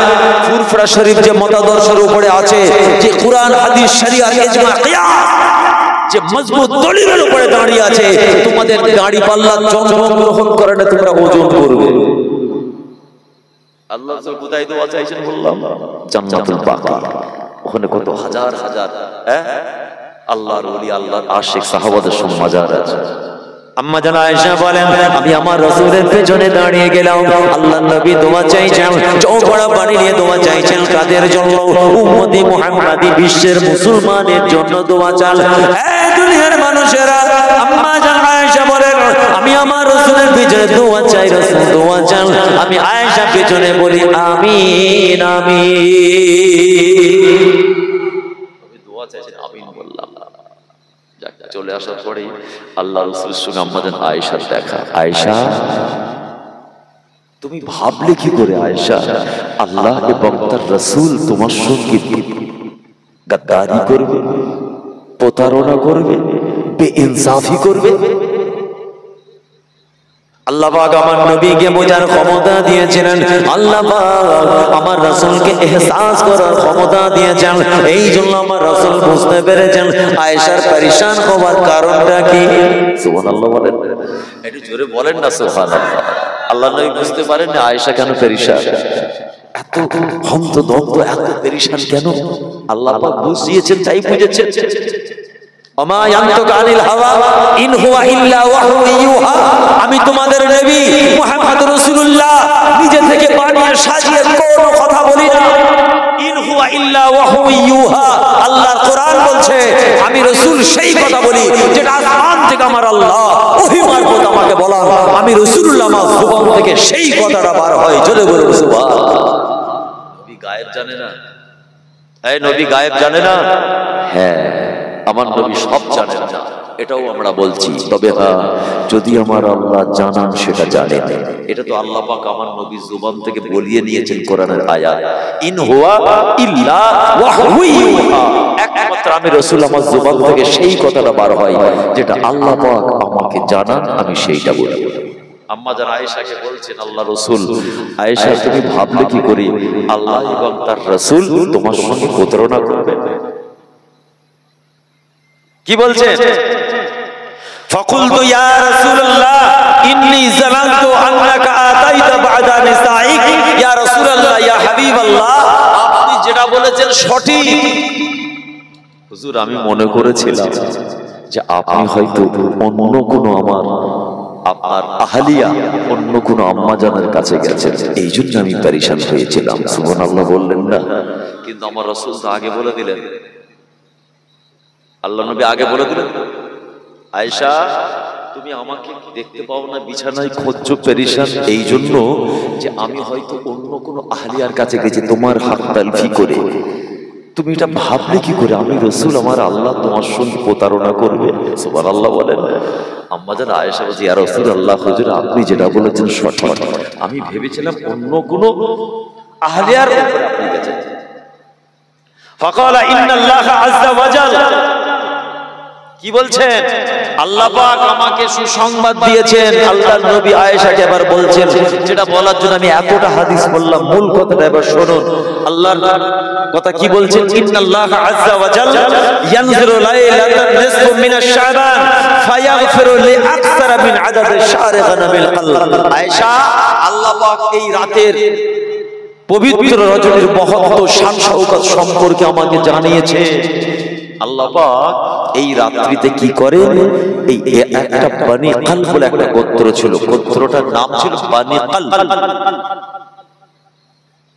ফুরফুরা শরীফ যে মতাদর্শের উপরে আছে, যে কুরআন হাদিস শরীয়ত ইজমা কিয়াস যে মজবুত দলিলের উপরে দাঁড়িয়ে আছে, তোমাদের দাড়ি পাল্লা জন্মগ্রহণ করে না, তোমরা ওজন করবে। আল্লাহ রাসূল কোথায় দোয়া চাইছেন বললাম? জান্নাতুল বাকি। ওখানে কত হাজার হাজার আল্লাহর ওলি, আল্লাহর আশিক সাহাবাদের মাজার আছে। আম্মা জান আয়েশা বলেন আমি আমার রাসূলের পেছনে দাঁড়িয়ে গেলাম, আল্লাহর নবী দোয়া চাইছেন, চৌপড়া পানি নিয়ে দোয়া চাইছেন। কাদের জন্য? উম্মতি মুহাম্মাদি, বিশ্বের মুসলমানের জন্য দোয়া চাল। এই দুনিয়ার মানুষেরা, আম্মা জান আয়েশা আয়েশা বলেন আমি আমার রাসূলের পিছনে দোয়া চাই, রাসূল দোয়া চান, আমি আয়েশা পিছনে বলি আমিন আমিন। আমি দোয়া চাইছি আমিন বললাম। চলে আসার পরেই আল্লাহ রাসূলের সঙ্গে আমাদের আয়েশার দেখা। আয়েশা তুমি ভাবলে কি করে আয়েশা আল্লাহ এবং তার রাসূল তোমার সঙ্গে গাদ্দারি করবে, প্রতারণা করবে, বেইনসাফি করবে? আল্লাহ পাক আমার নবীকে বোঝার ক্ষমতা দিয়েছিলেন, আল্লাহ পাক আমার রাসূলকে ইহসাস করার ক্ষমতা দিয়েছেন। এই জন্য আমার রাসূল বুঝতে পেরেছেন আয়েশার পরেশান হওয়ার কারণটা কি। সুবহানাল্লাহ বলেন, একটু জোরে বলেন না সুবহানাল্লাহ। আল্লাহ নবী বুঝতে পারেন না আয়েশা কেন পরেশান, এত হন্তদন্ত, এত পরেশান কেন? আল্লাহ পাক বুঝিয়েছেন, তাই বুঝেছেন। ওমা ইয়ানতুকু আনিল হাওয়া ইন হুয়া ইল্লা ওয়াহু ইউহা। আমি তোমাদের নবী মুহাম্মদ রাসূলুল্লাহ নিজে থেকে বানিয়ে সাজিয়ে কোনো কথা বলি না। ইন হুয়া ইল্লা ওয়াহু ইউহা, আল্লাহর কোরআন বলছে আমি রাসূল সেই কথা বলি যেটা আসমান থেকে আমার আল্লাহ ওহী মারফত আমাকে বলা। আমি রাসূলুল্লাহ আমার জবান থেকে সেই কথাটা বার হয়। জোরে বলুন সুবহানাল্লাহ। নবী গায়েব জানে না? এই নবী গায়েব জানে না? হ্যাঁ, আমার নবী সব জানেন না, এটাও আমরা বলছি। তবে হ্যাঁ, যদি আমার আল্লাহ জানান সেটা জানেন। এটা তো আল্লাহ পাক আমার নবীর জবান থেকে বলিয়ে নিয়েছেন কোরআনের আয়াত, ইন হুয়া ইল্লা ওয়াহু ইউহা। একমাত্র আমি রাসূল আমার জবান থেকে সেই কথাটা বার হয় যেটা আল্লাহ পাক আমাকে জানান, আমি সেইটা বলি। আম্মা যারা আয়েশাকে বলছেন আল্লাহ রাসূল, আয়েশা তুমি ভাবলে কি করে আল্লাহ এবং তার রাসূল তোমার সঙ্গে প্রতারণা করবে? কি বলছেন? ফাকুলতু ইয়া রাসূলুল্লাহ ইন্নী জানানতু আন্নাকা আতাইতা বা'দা নিসাইক। ইয়া রাসূলুল্লাহ, ইয়া হাবিবাল্লাহ, আপনি যেটা বলেছেন সঠিক। হুজুর আমি মনে করেছিলাম যে আপনি হয়তো অন্য কোনো আপনার আহলিয়া অন্য কোনো আম্মা জানের কাছে গেছেন, এই জন্য আমি পরেশান হয়েছিলাম। সুবহানাল্লাহ বললেন না? কিন্তু আমার রাসূল তো আগে বলে দিলেন, আল্লাহ নবী আগে বলে দিলেন আয়েশা তুমি আমাকে দেখতে পাও না বিছানায় খোঁজছ পরেশান, এই জন্য যে আমি হয়তো অন্য কোনো আহলিয়ার কাছে গেছি তোমার হাত তালফি করে। তুমি এটা ভাবলে কি করে আমি রাসূল আমার আল্লাহ তোমার সঙ্গে প্রতারণা করবে? সুবহানাল্লাহ বলেন। আম্মা জান আয়েশা বলছে ইয়া রাসূলুল্লাহ, হুজুর আপনি যেটা বলেছেন সঠিক, আমি ভেবেছিলাম অন্য কোনো আহলিয়ার উপরে আপনি গেছেন। ফাকালা ইন্নাল্লাহা আযজা ওয়াজাল, কি বলছেন? আল্লাহ পাক আমাকে সুসংবাদ দিয়েছেন। আল্লাহর নবী আয়েশাকে এবার বলছেন, যেটা বলার জন্য আমি এতটা হাদিস বললাম, মূল কথাটা এবার শুনুন। আল্লাহর কথা কি বলছেন? ইন্নাল্লাহা আযজা ওয়াজাল ইয়ানজিরু লাইলাতান নিসফু মিনাশ শাবান ফায়াগফিরু লিআকসারা মিন আদাদিশ শাহরি গানামিল কলব। আয়েশা, আল্লাহ পাক এই রাতের পবিত্র রজনীর মহত্ব শান শওকত সম্পর্কে আমাকে জানিয়েছে। আল্লাহ পাক এই রাত্রিতে কি করেন, এই একটা বানি কলব বলে একটা গোত্র ছিল, গোত্রটার নাম ছিল বানি কলব।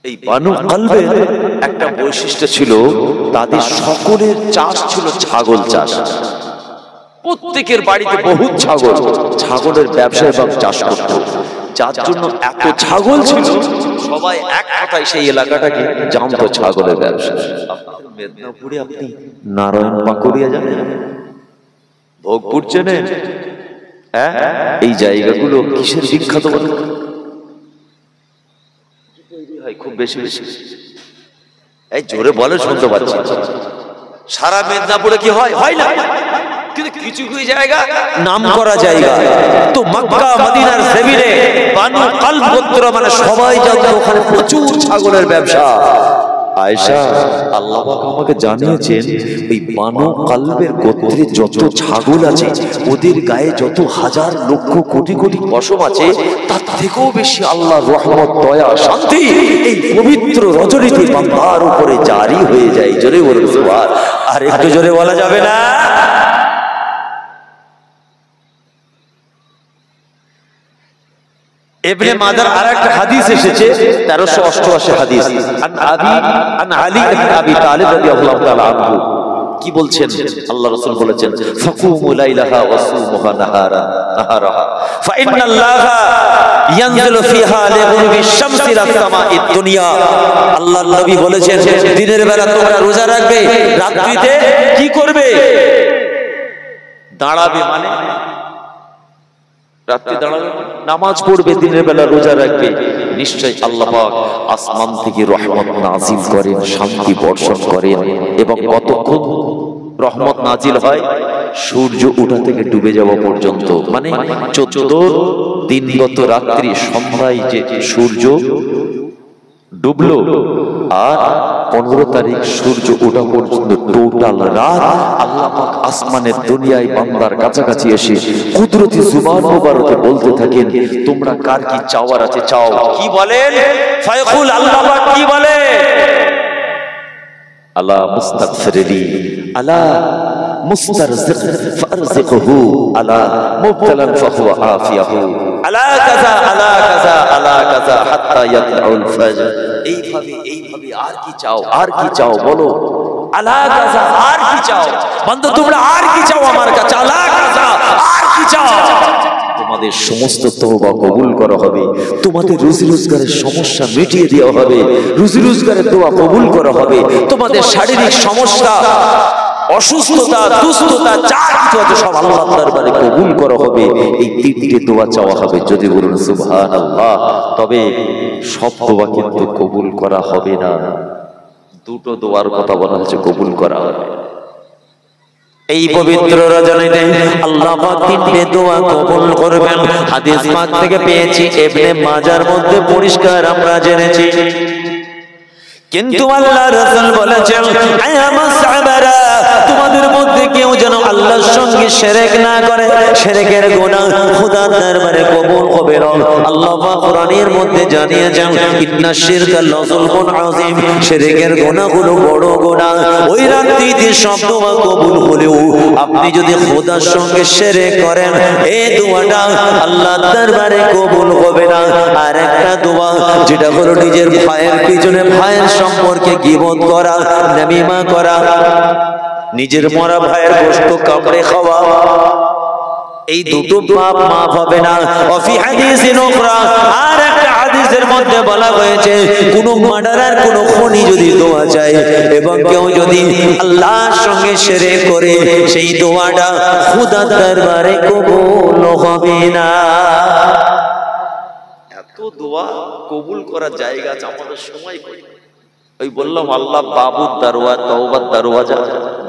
এই বানু কলবের একটা বৈশিষ্ট্য ছিল, তাদের সকলের চাষ ছিল ছাগল চাষ। প্রত্যেকের বাড়িতে বহুত ছাগল, ছাগলের ব্যবসা এবং চাষ করত। যার জন্য এত ছাগল ছিল, সবাই এক কথায় সেই এলাকাটাকে জানতো ছাগলের ব্যবসা। মেদিনীপুরে আপনি নারায়ণ পাকুড়িয়া জানেন, ভোগপুর চেনেন? হ্যাঁ, এই জায়গাগুলো কিসের বিখ্যাত বলেন? খুব বেশি বেশি, এই জোরে বলে শুনতে পাচ্ছি। সারা মেদিনীপুরে কি হয়? হয় না, কিন্তু কিছু কিছু জায়গা নাম করা জায়গা। তো মক্কা মদিনার জমিনে বানু কলব গোত্র মানে সবাই জানতো ওখানে প্রচুর ছাগলের ব্যবসা। আয়েশা, আল্লাহ পাক আমাকে জানিয়েছেন এই বানু কলবের গোত্রে যত ছাগল আছে, ওদের গায়ে যত হাজার লক্ষ কোটি কোটি পশম আছে, তার থেকেও বেশি আল্লাহর রহমত, দয়া, শান্তি এই পবিত্র রজনীতে বান্দার উপরে জারি হয়ে যায়। জোরে বলুন সুবহান। আর একটু জোরে বলা যাবে না? ইবনে মাজার আরেকটা হাদিস এসেছে 1388 হাদিস, আন আলী ইবনে আবি তালিব রাদিয়াল্লাহু তাআলা আনহু। কি বলছেন আল্লাহ রাসূল বলেছেন ফাকুমু লাইলাহা ওয়া সুমুহা নাহারাহা ফাইন্নাল্লাহা ইয়ানজিলু ফিহা লিগুরুবিশ শামসি ইলা সামাঈদ দুনিয়া। আল্লাহর নবী বলেছেন দিনের বেলা তোমরা রোজা রাখবে, রাত্রিতে কি করবে? দাঁড়াবে, মানে রাত্রি দাঁড়াবে, নামাজ পড়বে, দিনের বেলা রোজা রাখবে। নিশ্চয় আল্লাহ পাক আসমান থেকে রহমত নাজিল করেন, শান্তি বর্ষণ করেন। এবং কতক্ষণ রহমত নাজিল হয়? সূর্য ওঠা থেকে ডুবে যাওয়া পর্যন্ত, মানে 14 দিনগত রাত্রি, সন্ধ্যায় যে সূর্য ডুবলো আর 15 তারিখ সূর্য ওঠা পর্যন্ত টোটাল রাত আল্লাহ পাক আসমানের দুনিয়ায় বান্দার কাছাকাছি এসে কুদরতি জুবান মুবারকে বলতে থাকেন তোমরা কার কি চাওয়ার আছে চাও। কি বলেন? ফায়কুল, আল্লাহ পাক কি বলে? আলা মুস্তাগফিরলি আলা মুস্তারজিক ফারজিকহু আলা মুবতালান ফাহুয়া আফিয়াহু আলা কাযা আলা কাযা আলা কাযা হাত্তা ইয়াতলাউল ফাজর। এইভাবে আর কি চাও, আর কি চাও বলো? আলা কাযা, আর কি চাও বান্দা, তোমরা আর কি চাও আমার কাছে? আলা কাযা, আর কি চাও? তোমাদের সমস্ত তওবা কবুল করা হবে, তোমাদের রুজি রোজগারের সমস্যা মিটিয়ে দেওয়া হবে, রুজি রোজগারের দোয়া কবুল করা হবে, তোমাদের শারীরিক সমস্যা, অসুস্থতা, দুস্থতা যা কিছু আছে সব আল্লাহর দরবারে কবুল করা হবে। এই তিনটে দোয়া চাওয়া হবে, যদি বলুন সুবহানাল্লাহ। তবে সব দোয়া কিন্তু কবুল করা হবে না, দুটো দোয়ার কথা বলা হয়েছে কবুল করা হবে। এই পবিত্র রজনীতে আল্লাহ পাক তিনটে দোয়া কবুল করবেন। হাদিস পাক থেকে পেয়েছি, ইবনে মাজার মধ্যে পরিষ্কার আমরা জেনেছি। কিন্তু আল্লাহ রাসূল বলেছেন আয়ামাস সাহাবারা, তোমাদের মধ্যে কেউ যেন আল্লাহর সঙ্গে শিরক না করে, শিরকের গুনাহ খোদার দরবারে কবুল হবে না। আল্লাহ পাক কোরআনের মধ্যে জানিয়েছেন ইন্না শিরকা লাযুলমুন আযীম, শিরকের গুনাহগুলো বড় গুনাহ। ওই রাত্রিতে সব দোয়া কবুল হলেও আপনি যদি খোদার সঙ্গে শিরক করেন, এই দোয়াটা আল্লাহর দরবারে কবুল হবে না। আর একটা দোয়া যেটা হলো নিজের ভাইয়ের পিছনে ভাইয়ের সম্পর্কে গীবত করা, নামিমা করা, নিজের মরা ভাইয়ের গোশত কামড়ে খাওয়া, এই দুটো পাপ মাফ হবে না। ওয়াফি হাদিসিন উখরা, আর একটা হাদিসের মধ্যে বলা হয়েছে কোন মার্ডারার, কোন খুনি যদি দোয়া চায় এবং কেউ যদি আল্লাহর সঙ্গে শিরক করে, সেই দোয়াটা খোদার দরবারে কবুল হবে না। এত দোয়া কবুল করার জায়গা আছে, আমাদের সময় কই। ওই বললাম আল্লাহ বাবুর দরওয়াজা, তওবার দরওয়াজা,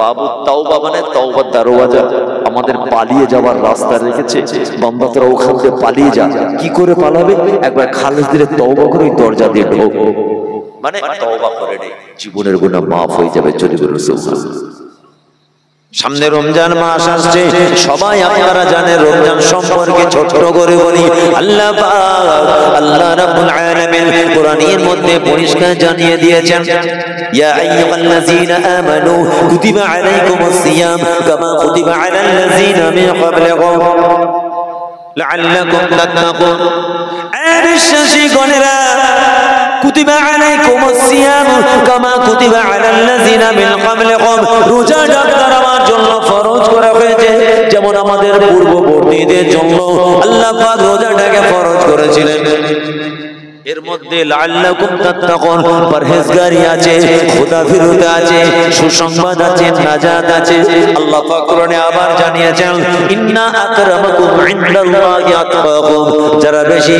বাবুর তওবা মানে তওবার দরওয়াজা, আমাদের পালিয়ে যাওয়ার রাস্তা রেখেছে। বান্দারা ওখান থেকে পালিয়ে যা, কি করে পালাবে? একবার খালেস দিলে তওবা করে ওই দরজা দিয়ে ঢোক, মানে তওবা করে নে, জীবনের গুনাহ maaf হয়ে যাবে। যদি বলুন সুবহানাল্লাহ। সামনে রমজান মাস আসছে, সবাই আপনারা জানেন রমজান সম্পর্কে ছোট করে বলি। আল্লাহ পাক, আল্লাহ রাব্বুল আলামিন কোরআনের মধ্যে পরিষ্কার জানিয়ে দিয়েছেন ইয়া আইয়ুহাল্লাযীনা আমানু কুতিবা আলাইকুমুস সিয়াম কামা কুতিবা আলাল্লাযীনা মিন ক্বাবলিকুম লাআল্লাকুম তাত্তাকুন। এই বিশ্বাসীগণেরা, কুতিবা আলাইকুমুস সিয়াম কামা কুতিবা আলাল্লাযীনা মিন ক্বাবলিকুম, রোজা আমার জন্য ফরজ করা হয়েছে যেমন আমাদের পূর্ববর্তীদের জন্য আল্লাহ পাক রোজাটাকে ফরজ করেছিলেন। এর মধ্যে লাআল্লাকুম তাত্তাকুন, পরহেজগারি আছে, খোদাফিরতি আছে, সুসংবাদ আছে, নাজাত আছে। আল্লাহ পাক কোরআনে আবার জানিয়েছেন ইন্না আকরামাকুম ইনদাল্লাহি আতকাকুম, যারা বেশি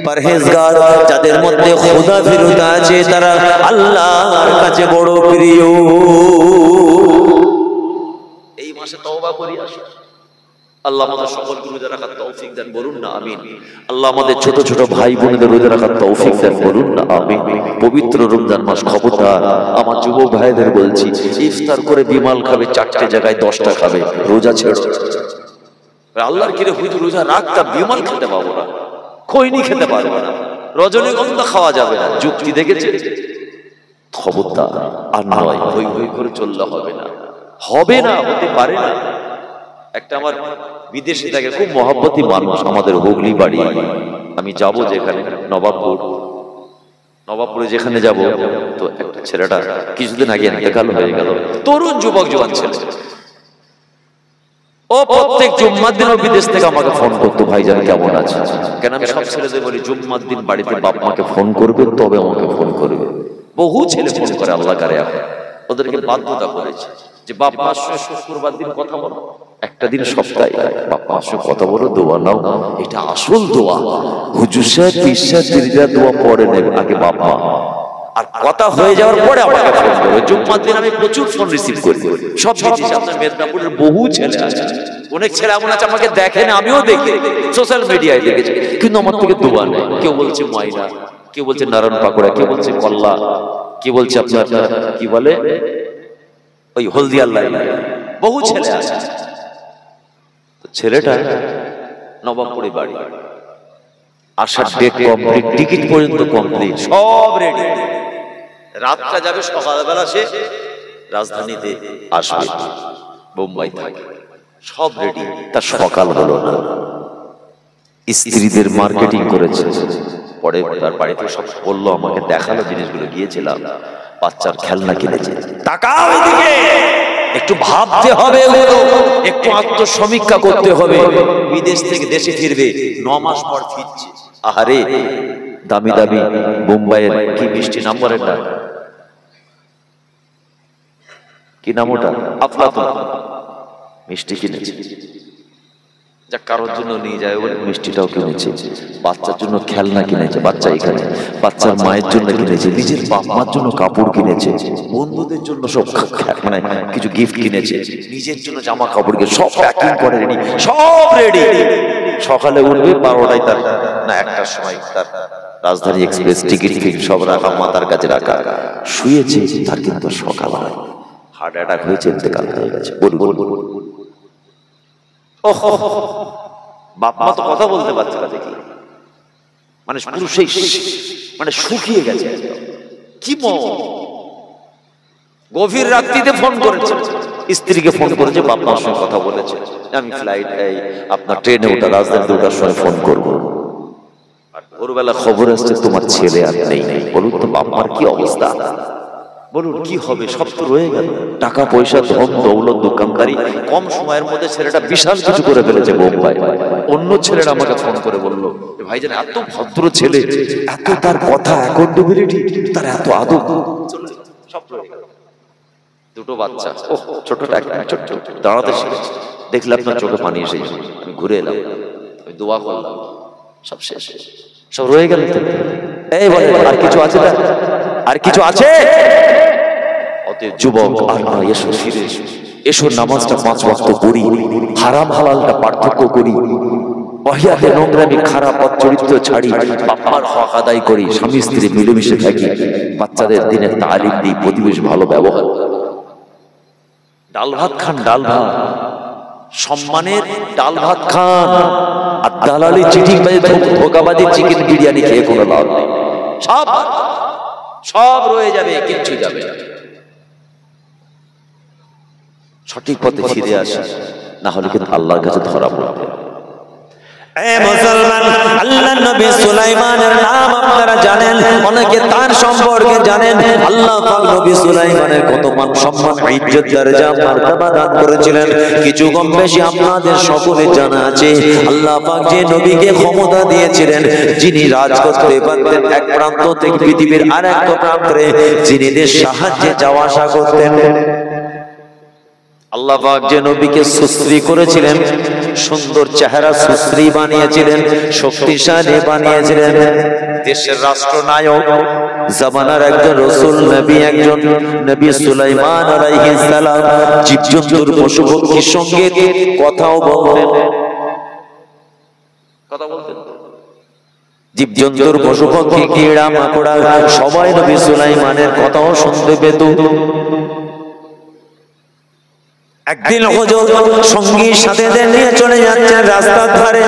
পরহেজগার, যাদের মধ্যে খোদাফিরতি আছে, তারা আল্লাহর কাছে বড় প্রিয়। এই মাসে তওবা করি আসো। আল্লাহ আমাদের সকলকে রোজা রাখার তৌফিক দেন, বলুন না আমিন। আল্লাহ আমাদের ছোট ছোট ভাই বোনদের রোজা রাখার তৌফিক দেন, বলুন না আমিন। পবিত্র রমজান মাস, খবরদার আমার যুবক ভাইদের বলছি, ইফতার করে বিমাল খাবে, 4টে জায়গায় 10টা খাবে, রোজা ছেড়ো। আল্লাহর কিরে হুজুর রোজা রাখতা, বিমাল খেতে পাবো না, খৈনি খেতে পারবো না, রজনীগন্ধা খাওয়া যাবে না, যুক্তি দেখেছে? খবরদার, আর নয়, হই হই করে চললে হবে না, হবে না, হতে পারে না। একটা আমার বিদেশে থাকে খুব মহব্বতী মানুষ, আমাদের হুগলি বাড়ি, আমি যাব যেখানে নবাবপুর, নবাবপুরে যেখানে যাব, তো একটা ছেলেটা কিছুদিন আগে ইন্তেকাল হয়ে গেল, তরুণ যুবক জওয়ান ছেলে। ও প্রত্যেক জুম্মার দিন বিদেশ থেকে আমাকে ফোন করতো, ভাইজান কেমন আছে? কেন আমি সব ছেলেদের বলি জুম্মার দিন বাড়িতে বাপ মাকে ফোন করবে, তবে আমাকে ফোন করবে। বহু ছেলে ফোন করে, আল্লাহ কারে এখন ওদেরকে বাধ্যতা করেছে যে বাপ মার সঙ্গে শুক্রবার দিন কথা বলো, একটা দিন সপ্তাহে বাপ মার সঙ্গে কথা বলো, দোয়া নাও। এটা আসল দোয়া। হুজুর সাহেব পীর সাহেব দিদিরা দোয়া পরে নেবে, আগে বাপ মা। আর কথা হয়ে যাওয়ার পরে আমাকে ফোন করবে। জুম্মার দিন আমি প্রচুর ফোন রিসিভ করি, সব জিনিস। আপনার মেদিনীপুরের বহু ছেলে আছে, অনেক ছেলে এমন আছে আমাকে দেখেন, আমিও দেখি, সোশ্যাল মিডিয়ায় দেখেছি, কিন্তু আমার থেকে দোয়া নেই। কেউ বলছে ময়না, কেউ বলছে নারায়ণ পাকোড়া, কেউ বলছে কল্লা, কেউ বলছে আপনার কি বলে ওই হলদিয়াল্লাহ। বহু ছেলে আছে। ছেলেটা নবাবপুরে বাড়ি, আসার ডেট কমপ্লিট, টিকিট পর্যন্ত কমপ্লিট, সব রেডি। রাতটা যাবে, সকালবেলা সে রাজধানীতে আসবে, বোম্বাই থাকে, সব রেডি। তার সকাল হলো না, স্ত্রীদের মার্কেটিং করেছে। পরে তার বাড়িতে সব বললো, আমাকে দেখালো জিনিসগুলো, গিয়েছিলাম, বাচ্চার খেলনা কিনেছে। তাকাও এদিকে, একটু ভাবতে হবে, একটু আত্মসমীক্ষা করতে হবে। বিদেশ থেকে দেশে ফিরবে, 9 মাস পর ফিরছে। আহারে, দামি দামি বোম্বাইয়ের কি মিষ্টি নাম বলেন না, কি নাম ওটা, আফলাতুন মিষ্টি কিনেছে। যা কারোর জন্য নিয়ে যায় বলে মিষ্টিটাও কিনেছে, বাচ্চার জন্য খেলনা কিনেছে, বাচ্চা এখানে, বাচ্চার মায়ের জন্য কিনেছে, নিজের বাপ মার জন্য কাপড় কিনেছে, বন্ধুদের জন্য সব মানে কিছু গিফট কিনেছে, নিজের জন্য জামা কাপড় কিনে সব প্যাকিং করে রেডি, সব রেডি। সকালে উঠবে 12টায়, তার না 1টার সময় তার রাজধানী এক্সপ্রেস টিকিট সব রাখা, মাথার কাছে রাখা, শুয়েছে। তার কিন্তু সকাল হয়, হার্ট অ্যাটাক হয়েছে, ইন্তেকাল হয়ে গেছে। বাপ মা তো কথা বলতে পারছে না, দেখি মানে পুরো সেই মানে শুকিয়ে গেছে। কি গভীর রাত্রিতে ফোন করেছে, স্ত্রীকে ফোন করেছে, বাপ মার সঙ্গে কথা বলেছে, আমি ফ্লাইট আপনার ট্রেনে ওঠা, রাজধানীতে ওঠার সময় ফোন করবো। আর ভোরবেলা খবর আসছে তোমার ছেলে আর নেই। বলুন তো বাপ মার কি অবস্থা, বলুন কি হবে? সব তো রয়ে গেল, টাকা পয়সা, ধন দৌলত, দোকানদারি, কম সময়ের মধ্যে ছেলেটা বিশাল কিছু করে ফেলেছে বোম্বাই। অন্য ছেলেরা আমাকে ফোন করে বললো, ভাইজান এত ভদ্র ছেলে, এত তার কথা অ্যাকাউন্টেবিলিটি, তার এত আদব, সব রয়ে গেল। দুটো বাচ্চা, ছোটটা ছোট্ট, দাঁড়াতে শিখেছে, দেখলে আপনার চোখে পানি এসে গেছে। আমি ঘুরে এলাম, আমি দোয়া করলাম, সব শেষ, সব রয়ে গেল। এই বলে আর কিছু আছে না? আর কিছু আছে? অতএব যুবক, আর না, এসো ফিরে এসো, এসো নামাজটা 5 ওয়াক্ত পড়ি, হারাম হালালটা পার্থক্য করি, বাহিয়াতে নোংরামি খারাপ চরিত্র ছাড়ি, বাবার হক আদায় করি, স্বামী স্ত্রী মিলেমিশে থাকি, বাচ্চাদের দিনের তালিম দিই, প্রতিবেশ ভালো ব্যবহার। ডাল ভাত খান, ডাল ভাত, সম্মানের ডাল ভাত খান। আর দালালি চিঠি ধোকাবাজি চিকেন বিরিয়ানি খেয়ে কোনো লাভ নেই, সব সব রয়ে যাবে, কিচ্ছু যাবে না। সঠিক পথে ফিরে আসে, না হলে কিন্তু আল্লাহর কাছে ধরা পড়বে। মুসলমান, আল্লাহর নবী সুলাইমানের নাম আপনারা জানেন, অনেকে তার সম্পর্কে জানেন। আল্লাহ পাক নবী সুলাইমানের কত মান সম্মান, ইজ্জত, দরজা, মার্তবা দান করেছিলেন, কিছু কম বেশি আপনাদের সকলে জানা আছে। আল্লাহ পাক যে নবীকে ক্ষমতা দিয়েছিলেন, যিনি রাজ করতে পারতেন এক প্রান্ত থেকে পৃথিবীর আরেক প্রান্তে, যিনি দেশ সাহায্যে যাওয়া আসা করতেন। আল্লাহ পাক যে নবীকে সুশ্রী করেছিলেন, সুন্দর চেহারা সুশ্রী বানিয়েছিলেন, শক্তিশালী বানিয়েছিলেন, দেশের রাষ্ট্রনায়ক, জামানার একজন রাসূল নবী, একজন নবী সুলাইমান আলাইহিস সালাম জীবজন্তুর পশু পক্ষীর সঙ্গে কথাও বলতেন, জীবজন্তুর পশু পক্ষী, কীড়া মাকড়া সবাই নবী সুলাইমানের কথাও শুনতে পেত। একদিন হুজুর সঙ্গীর সাথীদের নিয়ে চলে যাচ্ছেন রাস্তার ধারে,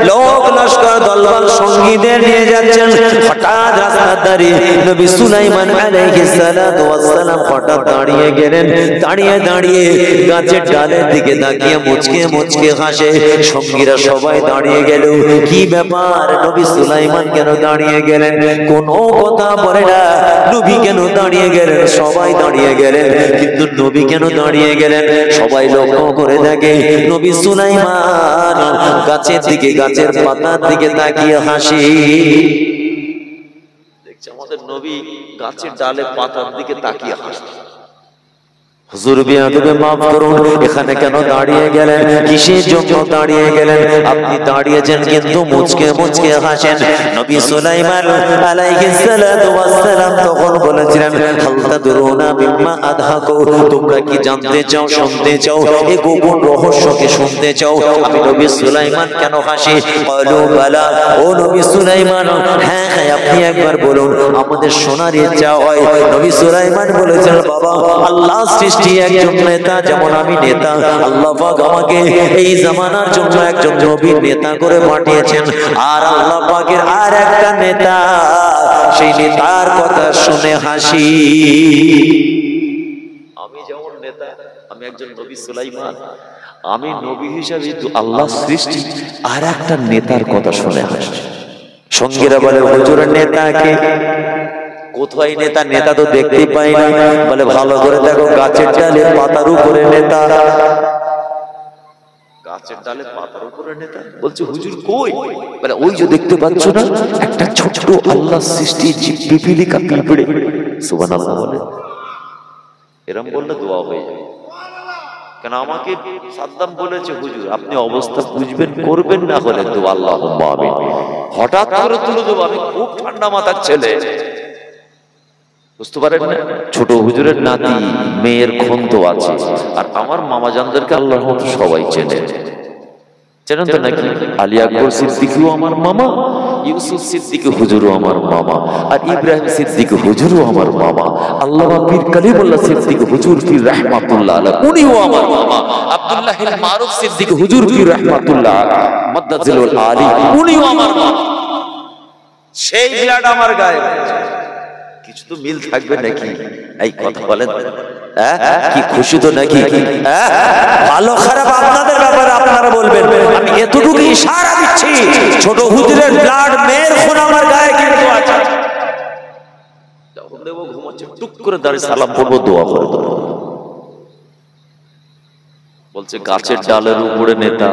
লোক লস্কর দলবল সঙ্গীদের নিয়ে যাচ্ছেন। হঠাৎ রাস্তার ধারে নবী সুলাইমান আলাইহিস সালাতু ওয়াস সালাম হঠাৎ দাঁড়িয়ে গেলেন। দাঁড়িয়ে দাঁড়িয়ে গাছের ডালের দিকে তাকিয়ে মুচকে মুচকে হাসে। সঙ্গীরা সবাই দাঁড়িয়ে গেল। কি ব্যাপার, নবী সুলাইমান কেন দাঁড়িয়ে গেলেন? কোনো কথা বলে না। নবী কেন দাঁড়িয়ে গেলেন? সবাই দাঁড়িয়ে গেলেন, কিন্তু নবী কেন দাঁড়িয়ে গেলেন? সবাই লক্ষ্য করে দেখে নবী সুলাইমান গাছের দিকে, গাছের পাতার দিকে তাকিয়ে হাসি। দেখছে আমাদের নবী গাছের ডালে পাতার দিকে তাকিয়ে হাসে। হুজুর বিয়াদবে মাফ করুন, এখানে কেন দাঁড়িয়ে গেলেন? কিসের জন্য দাঁড়িয়ে গেলেন? আপনি দাঁড়িয়েছেন কিন্তু মুচকে মুচকে হাসেন। নবী সুলাইমান আলাইহিস সালাতু ওয়াস সালাম তখন বলেছিলেন, হাল তাদরুনা মিম্মা আদহাকু, তোমরা কি জানতে চাও, শুনতে চাও, এই গোপন রহস্যকে শুনতে চাও আমি নবী সুলাইমান কেন হাসি? ক্বালু বালা, ও নবী সুলাইমান, হ্যাঁ হ্যাঁ আপনি একবার বলুন, আমাদের শোনার ইচ্ছা হয়। নবী সুলাইমান বলেছেন, বাবা আল্লাহ একজন নেতা, যেমন আমি নেতা, আল্লাহ পাক আমাকে এই জামানার জন্য একজন নবীর নেতা করে পাঠিয়েছেন। আর আল্লাহ পাকের আর একটা নেতা, সেই নেতার কথা শুনে হাসি। আমি যেমন নেতা, আমি একজন নবী সুলাইমান, আমি নবী হিসাবে আল্লাহ সৃষ্টি, আর একটা নেতার কথা শুনে হাসি। সঙ্গীরা বলে, হুজুরের নেতাকে কোথায় নেতা? নেতা তো দেখতেই পাই না। বলে ভালো করে দেখো, গাছের ডালে পাতার উপরে নেতা। গাছের ডালে পাতার উপরে নেতা? বলছে হুজুর কই? বলে ওই যে দেখতে পাচ্ছ না, একটা ছোট্ট আল্লাহ সৃষ্টি পিপিলিকা, পিঁপড়ে। সুবহানাল্লাহ বলে। এরকম বললে দোয়া হয়ে যাবে। কেন আমাকে সাদ্দাম বলেছে, হুজুর আপনি অবস্থা বুঝবেন, করবেন, না হলে তো আল্লাহুম্মা আমিন। হঠাৎ করে তুলে দেবো, আমি খুব ঠান্ডা মাথার ছেলে, বুঝতে পারেন না? ছোট হুজুরের নাতি, মেয়ের খন্ত আছে। আর আমার মামা জানদেরকে আল্লাহর মতো সবাই চেনে, চেনেন তো নাকি? আলী আকবর সিদ্দিকীও আমার মামা, ইউসুফ সিদ্দিকী হুজুরও আমার মামা, আর ইব্রাহিম সিদ্দিকী হুজুরও আমার মামা, আল্লামা পীর কালিমুল্লাহ সিদ্দিকী হুজুর পীর রাহমাতুল্লাহ আলাইহি উনিও আমার মামা, আব্দুল্লাহ ইল মারুফ সিদ্দিকী হুজুর পীর রাহমাতুল্লাহ মাদ্দাজিলুল আলী উনিও আমার মামা। সেই ব্লাড আমার গায়ে। কিছু তো মিল থাকবে নাকি? এই কথা বলেন, কি খুশি তো নাকি? ভালো খারাপ আপনাদের ব্যাপারে আপনারা বলবেন। আমি এতটুকু ইশারা দিচ্ছি, ছোট হুজুরের ব্লাড, মেয়ের খুন আমার গায়ে কিন্তু আছে। যখন দেবো ঘুমাচ্ছে, টুক করে দাঁড়িয়ে সালাম পড়বো, দোয়া করে দেবো। বলছে গাছের ডালের উপরে নেতা।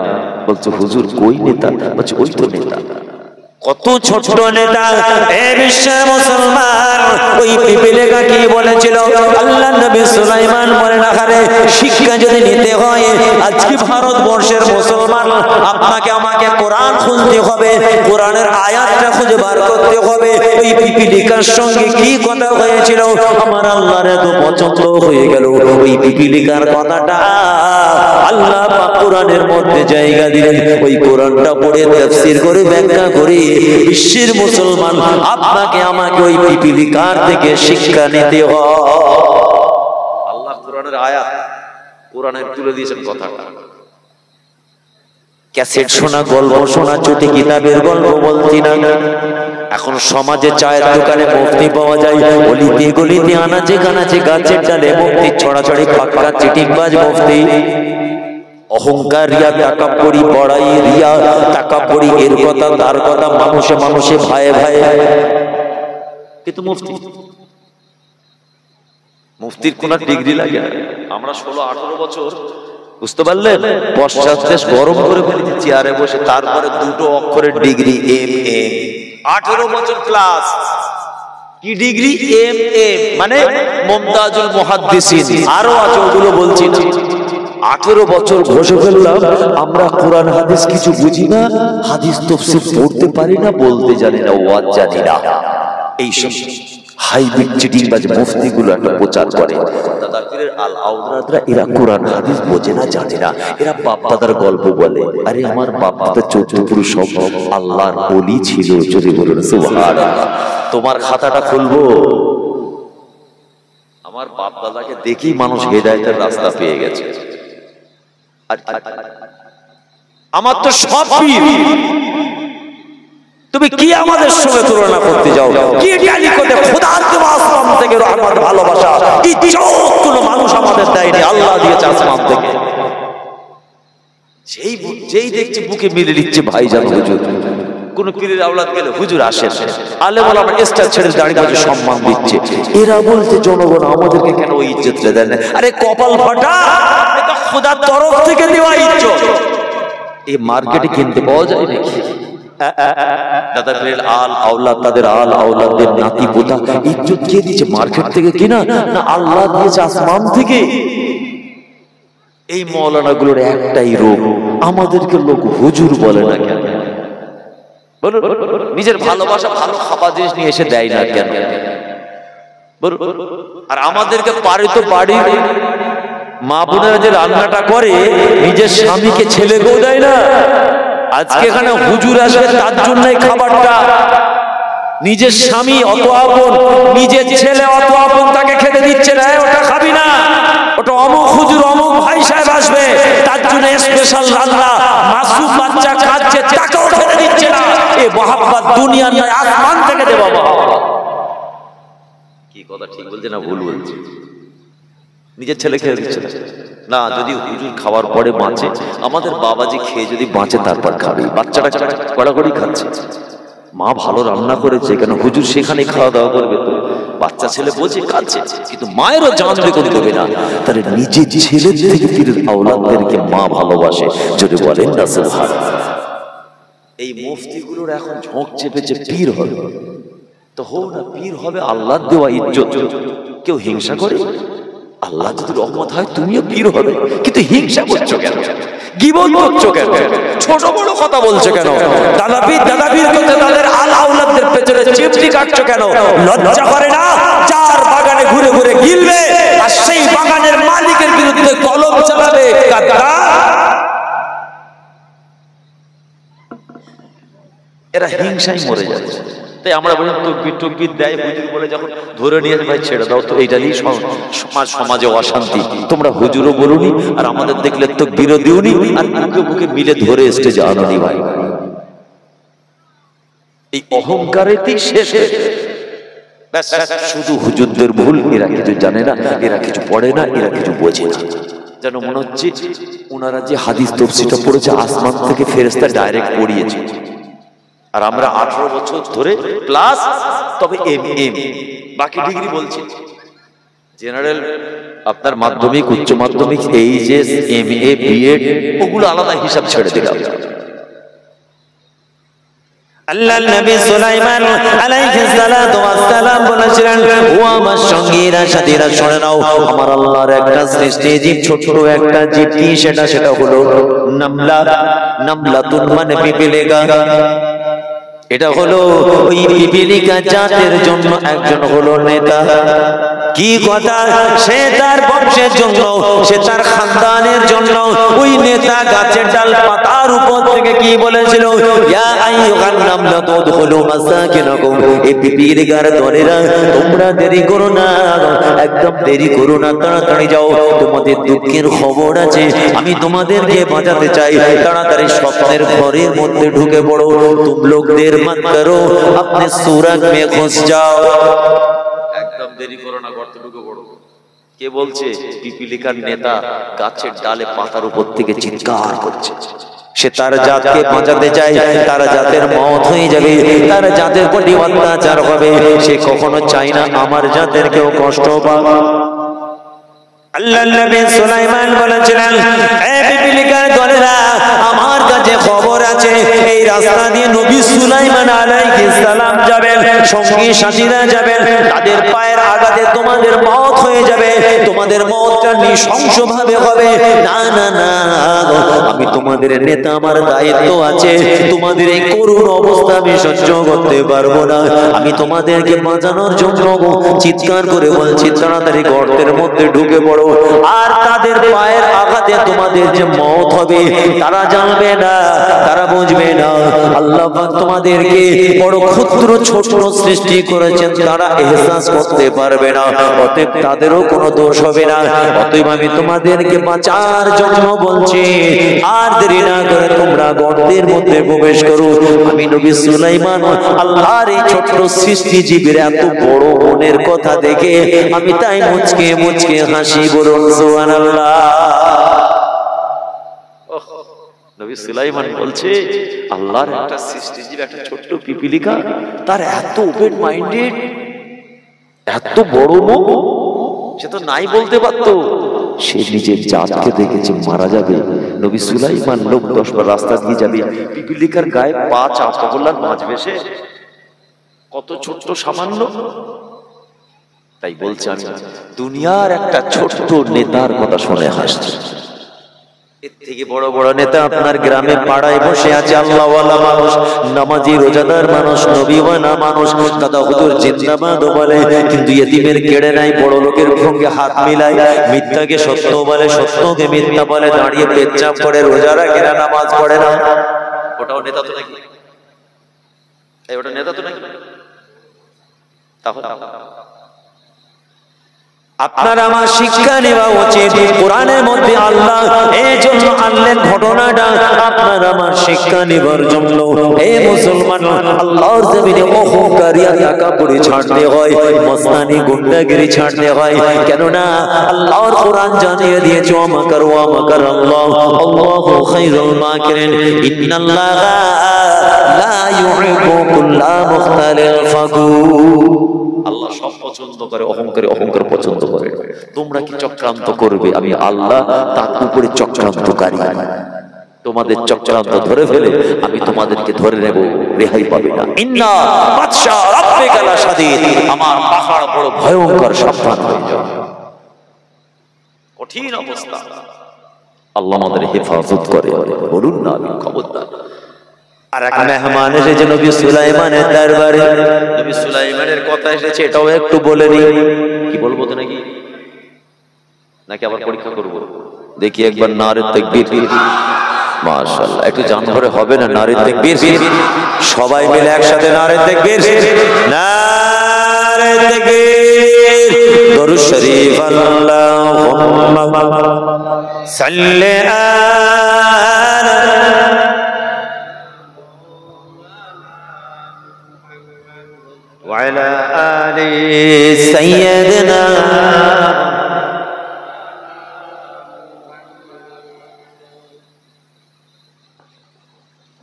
বলছে হুজুর কই নেতা? বলছে ওই তো নেতা। কত ছোট নেতা! এ বিশ্বের মুসলমান, ওই পিপিলিকা কি বলেছিল? আল্লাহ নবী সুলাইমান বলেন, আরে শিক্ষা যদি নিতে হয়, আজকে ভারতবর্ষের মুসলমান আপনাকে আমাকে কোরআন খুঁজতে হবে, কোরআনের আয়াতটা খুঁজে বার করতে হবে। ওই পিপিলিকার সঙ্গে কি কথা হয়েছিল? আমার আল্লাহর এত পছন্দ হয়ে গেল, ওই পিপিলিকার কথাটা আল্লাহ পাক কোরআনের মধ্যে জায়গা দিলেন। ওই কোরআনটা পড়ে তাফসীর করে ব্যাখ্যা করে বিশ্বের মুসলমান আপনাকে আমাকে ওই পিপিলিকার থেকে শিক্ষা নিতে হয়। আল্লাহ কোরআনের আয়াত কোরআনে তুলে দিয়েছেন কথাটা। ক্যাসেট শোনা, গল্প শোনা, চটি কিতাবের গল্প বলছি না। এখন সমাজে চায়ের দোকানে মুফতি পাওয়া যায়, গলিতে গলিতে আনাচে কানাচে গাছের ডালে মুফতি ছড়াছড়ি, পাক্কা চিটিংবাজ মুফতি। অহংকার, রিয়া, তাকাব্বুরি, বড়াই, রিয়া, তাকাব্বুরি, এর কথা তার কথা, মানুষে মানুষে, ভাইয়ে ভাইয়ে। কিন্তু মুফতির কোন ডিগ্রি লাগে? আমরা 16-18 বছর, বুঝতে পারলেন, পশ্চাৎ গরম করে ফেলেছি চেয়ারে বসে, তারপরে দুটো অক্ষরের ডিগ্রি MA। 18 বছর ক্লাস, কি ডিগ্রি? MA, মানে মুমতাজুল মুহাদ্দিসিন। আরো আছে, ওগুলো বলছি না। 18 বছর ঘষে ফেললাম, আমরা কোরআন হাদিস কিছু বুঝি না, হাদিস তাফসীর পড়তে পারি না, বলতে জানি না, ওয়াজ জানি না। এইসব হাইব্রিড চিটিংবাজ মুফতিগুলো একটা প্রচার করে। দাদার পীরের আল আওলাদরা এরা কোরআন হাদিস বোঝে না, জানে না, এরা বাপ দাদার গল্প বলে। আরে আমার বাপ দাদা 14 পুরুষ সব আল্লাহর ওলি ছিল, যদি বলুন সুবহানাল্লাহ। তোমার খাতাটা খুলবো, আমার বাপ দাদাকে দেখি মানুষ হেদায়েতের রাস্তা পেয়ে গেছে। আমার তো সব পীর, তুমি কি আমাদের সঙ্গে তুলনা করতে যাও? কি গালি করতে? খোদার দেওয়া আসমান থেকে রহমত, ভালোবাসা, ইজ্জত কোনো মানুষ আমাদের দেয়নি, আল্লাহ দিয়েছে আসমান থেকে। যেই দেখছে বুকে মিলে দিচ্ছে ভাইজান হুজুর। কোন পীরের আওলাদ গেলে হুজুর আসেন, আলেম ওলামা স্টার ছেড়ে দাঁড়িয়ে বসে সম্মান দিচ্ছে। এরা বলতে জনগণ আমাদেরকে কেন ওই ইজ্জত দেন না? আরে কপাল ফাটা, এটা খোদার তরফ থেকে দেওয়া ইজ্জত। এই মার্কেটে কিনতে পাওয়া যায় নাকি? দাদা পীরের আল আওলাদ, তাদের আল আওলাদের নাতি পোতা ইজ্জত কে দিচ্ছে? মার্কেট থেকে কিনা না আল্লাহ দিয়েছে আসমান থেকে? এই মৌলানা গুলোর একটাই রোগ, আমাদেরকে লোক হুজুর বলে না কেন? নিজের ভালোবাসা ভালো খাবার জিনিস নিয়ে এসে দেয় না কেন? আর আমাদেরকে পারে তো বাড়ি মা বোনেরা যে রান্নাটা করে নিজের স্বামীকে ছেলেকেও দেয় না। আজকে এখানে হুজুর আসবে তার জন্যই খাবারটা। নিজের স্বামী অত আপন, নিজের ছেলে অত আপন, তাকে খেতে দিচ্ছে না, ওটা খাবি না, ওটা অমুক হুজুর অমুক ভাই সাহেব আসবে তার জন্য স্পেশাল রান্না, মাসুম বাচ্চা খাচ্ছে তাকেও খেতে দিচ্ছে না। এই মহাব্বত দুনিয়া নয়, আসমান থেকে দে বাবা। কি কথা ঠিক বলছে না ভুল বলছে? নিজের ছেলে খেতে দিচ্ছে না। যদি হুজুর খাওয়ার পরে বাঁচে, আমাদের বাবাজি খেয়ে যদি বাঁচে তারপর খাবে। বাচ্চাটা কড়াকড়ি খাচ্ছে, মা ভালো রান্না করেছে কেন, হুজুর সেখানে খাওয়া দাওয়া করবে তো। বাচ্চা ছেলে বোঝে খাচ্ছে, কিন্তু মায়েরও জান বেকুন দেবে না। তাহলে নিজের ছেলের থেকে পীরের আওলাদদেরকে মা ভালোবাসে, যদি বলেন না সুবহানাল্লাহ। এই মুফতিগুলোর এখন ঝোঁক চেপেছে পীর হবে, তো হোক না, পীর হবে আল্লাহ দেওয়া ইজ্জত। কেউ হিংসা করে? আল্লাহ যদি রহমত হয় তুমিও পীর হবে, কিন্তু হিংসা করছো কেন? গীবত করছো কেন? ছোট বড় কথা বলছো কেন? দাদাবীর করতে তাদের আল আওলাদদের পেছনে চিমটি কাটছো কেন? লজ্জা করে না? চার বাগানে ঘুরে ঘুরে গিলবে আর সেই বাগানের মালিকের বিরুদ্ধে কলম চালাবে। এরা হিংসায় মরে যাচ্ছে। তাই আমরা বলি তকবীর দেয় হুজুর বলে, যখন ধরে নিয়ে ভাই ছেড়ে দাও তো, এইটাই সমাজে অশান্তি। তোমরা হুজুরও বলুনি আর আমাদের দেখলে তকবীরও দিওনি, আর বুকে বুকে মিলে ধরে স্টেজে আনোনি ভাই। এই অহংকারেতেই শেষ। শুধু হুজুরদের ভুল, এরা কিছু জানে না, এরা কিছু পড়ে না, এরা কিছু বোঝে না। যেন মনে হচ্ছে ওনারা যে হাদিস তফসিরটা পড়েছে আসমান থেকে ফেরেশতা ডাইরেক্ট পড়িয়েছে, আর আমরা 18 বছর ধরে প্লাস, তবে এম বাকি ডিগ্রি বলছি। জেনারেল আপনার মাধ্যমিক, উচ্চ মাধ্যমিক, এইচএস, এমএ, বিএড ওগুলো আলাদা হিসাব ছেড়ে দিলাম। আল্লাহর নবী সুলাইমান আলাইহিস সালাতু ওয়াস সালাম বলেছিলেন, ও আমার সঙ্গীরা সাথীরা শুনে নাও, আমার আল্লাহর একটা সৃষ্টি জীব, ছোট একটা জীব। কি সেটা হলো নামলা। নামলাতুন মানে পিপিলিকা। এটা হলো ওই পিপিলিকা জাতের জন্য একজন হলো নেতা। কি কথা? সে তার বংশের জন্য, সে তার খানদানের জন্য ওই নেতা গাছের ডাল পাতার উপর থেকে কি বলেছিল? ইয়া আইয়ুহান নামলাতু উদখুলু মাসাকিনাকুম। এই পিপিলিকার দলেরা তোমরা দেরি করো না, একদম দেরি করো না, তাড়াতাড়ি যাও, তোমাদের দুঃখের খবর আছে, আমি তোমাদেরকে বাঁচাতে চাই। তাড়াতাড়ি স্বপ্নের ঘরের মধ্যে ঢুকে পড়ো, তুম লোকদের মত করো, আপনি সুরত মে ঘুস যাও। একদম দেরি করো না, গর্তে ঢুকে পড়ো। কে বলছে? পিপিলিকার নেতা গাছের ডালে পাতার উপর থেকে চিৎকার করছে। সে তার জাতকে বাঁচাতে চায়, তার জাতের মওত হয়ে যাবে, তার জাতের প্রতি অত্যাচার হবে। সে কখনো চায় না আমার জাতের কেউ কষ্ট পাক। আল্লাহর নবী সুলাইমান বলেছিলেন, এই পিপিলিকার দলেরা, আমার কাছে খবর আছে, এই রাস্তা দিয়ে নবী সুলাইমান আলাইহিস সালাম যাবেন, সঙ্গী সাথীরা যাবেন, তাদের পায়ের আঘাতে তোমাদের মওত হয়ে যাবে, তোমাদের মওতটা নৃশংসভাবে হবে। না না না, আমি তোমাদের নেতা, আমার দায়িত্ব আছে, তোমাদের এই করুণ অবস্থা আমি সহ্য করতে পারবো না। আমি তোমাদেরকে বাঁচানোর জন্য চিৎকার করে বলছি, তাড়াতাড়ি গর্তের মধ্যে ঢুকে পড়ো। আর তাদের পায়ের আঘাতে তোমাদের যে মওত হবে তারা জানবে না, তারা বুঝবে না। আল্লাহ পাক তোমাদেরকে বড় ক্ষুদ্র ছোট সৃষ্টি করেছেন, তারা এহসাস করতে পারবে না, অতএব তাদেরও কোনো দোষ হবে না। অতএব আমি তোমাদেরকে বাঁচার জন্য বলছি, আর দেরি না করে তোমরা গর্তের মধ্যে প্রবেশ করো। আমি নবী সুলাইমান আল্লাহর এই ছোট্ট সৃষ্টিজীবীর এত বড় মনের কথা দেখে আমি তাই মুচকে মুচকে হাসি, বলুন সুবহানাল্লাহ। নবী সুলাইমান বলছে আল্লাহর একটা সৃষ্টিজীব, একটা ছোট্ট পিপিলিকা, তার এত ওপেন মাইন্ডেড, এত বড় মন, সে তো নাই বলতে পারতো। সে নিজের জাতকে দেখেছে মারা যাবে, নবী সুলাইমান লোক 10 বার রাস্তা দিয়ে যাবে, পিপিলিকার গায়ে পা চাপা করলাম, বাঁচবে সে? কত ছোট্ট সামান্য। তাই বলছে আমি দুনিয়ার একটা ছোট্ট নেতার কথা শুনে হাসছি, এর থেকে বড় বড় নেতা আপনার গ্রামে পাড়ায় বসে আছে, আল্লাহওয়ালা মানুষ, নামাজি রোজাদার মানুষ, নবীওয়ালা মানুষ, দাদা হুজুর জিন্দাবাদ বলে, কিন্তু ইতিমের কেড়ে নাই, বড় লোকের সঙ্গে হাত মিলায়, মিথ্যাকে সত্য বলে, সত্যকে মিথ্যা বলে, দাঁড়িয়ে পেচ্ছাপ করে, রোজা রাখে না, নামাজ পড়ে না। ওটাও নেতা তো নাকি? ওটা নেতা তো নাকি? তাহলে আপনার আমার শিক্ষা নেওয়া উচিত। কোরআনের মধ্যে আল্লাহ এই জন্য আনলেন ঘটনাটা আপনার আমার শিক্ষা নেবার জন্য। হে মুসলমান, আল্লাহর জমিনে অহংকারী তাকাব্বুরি ছাড়তে হয়, মস্তানি গুন্ডাগিরি ছাড়তে হয়। কেননা আল্লাহর কোরআন জানিয়ে দিয়েছে ওয়া মাকারু ওয়া মাকারাল্লাহ আল্লাহু খায়রুল মাকিরিন, ইন্নাল্লাহা লা ইউহিব্বু কুল্লা মুখতালিল ফাখুর। আল্লাহ সব পছন্দ করে, অহংকারী অহংকার পছন্দ করে। তোমরা কি চক্রান্ত করবে? আমি আল্লাহ তার উপরে চক্রান্তকারী। তোমাদের চক্রান্ত ধরে ফেলে আমি তোমাদেরকে ধরে নেব, রেহাই পাবে না। ইন্না বাদশা রাব্বিকা লাশাদীদ, আমার পাহাড় বড় ভয়ঙ্কর, সাবধান হয়ে যাও। কঠিন অবস্থা, আল্লাহ আমাদের হেফাজত করে। বলুন না আমি খবরদার। আর এক মেহমান এসেছে নবী সুলাইমানের দরবারে, নবী সুলাইমানের কথা এসেছে, এটাও একটু বলে নি। কি বলবো তো নাকি নাকি আবার পরীক্ষা করব? দেখি একবার নারে তাকবীর, মাশাআল্লাহ। একটু জানভরে হবে না নারে তাকবীর? সবাই মিলে একসাথে নারে তাকবীর, নারে তাকবীর, দরুদ শরীফ, আল্লাহুম্মা সাল্লি আলা وعلى آل سيدنا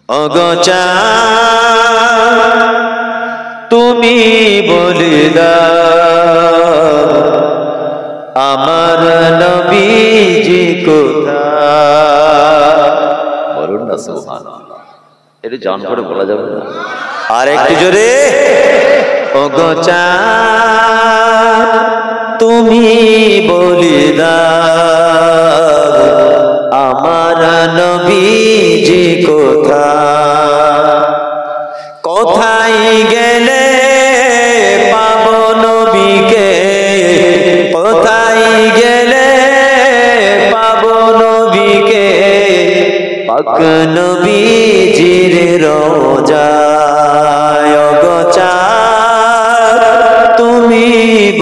অগচা তুমি বলে দাও আমার নবীজি কোথায়? বলুন না সুবহানাল্লাহ। এটা জান করে বলা যাবে না, আর একটু জোরে। অগচা তুমি বলে দাও আমার নবীজি কোথায়? কোথায় গেলে পাবো নবীকে? কোথায় গেলে পাবো নবীকে? পাক নবীজির রোজায় অগচা তুমি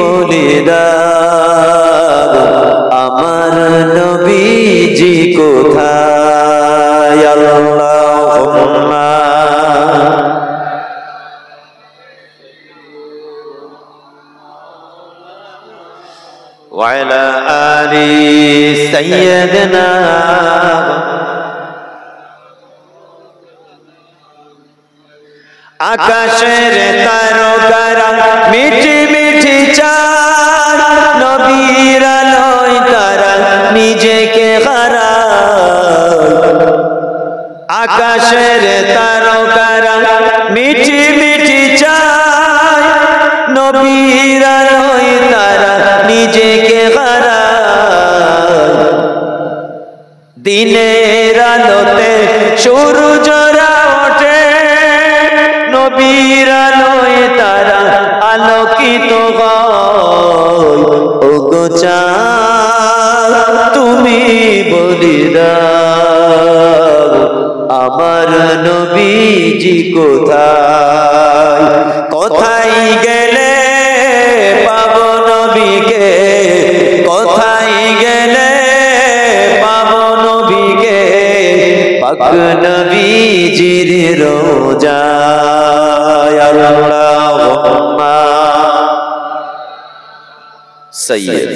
বলে দাও আমার নবীজি কোথায়? আল্লাহুম্মা ওয়া আলা আলি সাইয়্যিদিনা আকাশের তারকারা মিঠি মিঠি চাঁদ নবীর আলোয় তারা নিজেকে হারায়। আকাশের তারকারা মিঠি মিঠি চাঁদ নবীর আলোয় তারা নিজেকে হারায়। দিনের আলোতে সূর্যরা ওঠে নবীর আলোয় তারা আলোকিত হয়। ওগো চাঁদ তুমি বলে দাও আমার নবীজি কোথায়, কোথায় গেলে পাবো নবীকে, কোথায় গেলে পাবো নবীকে, পাক নবীজির রোজায়। আল্লাহুম্মা সাইয়্যিদ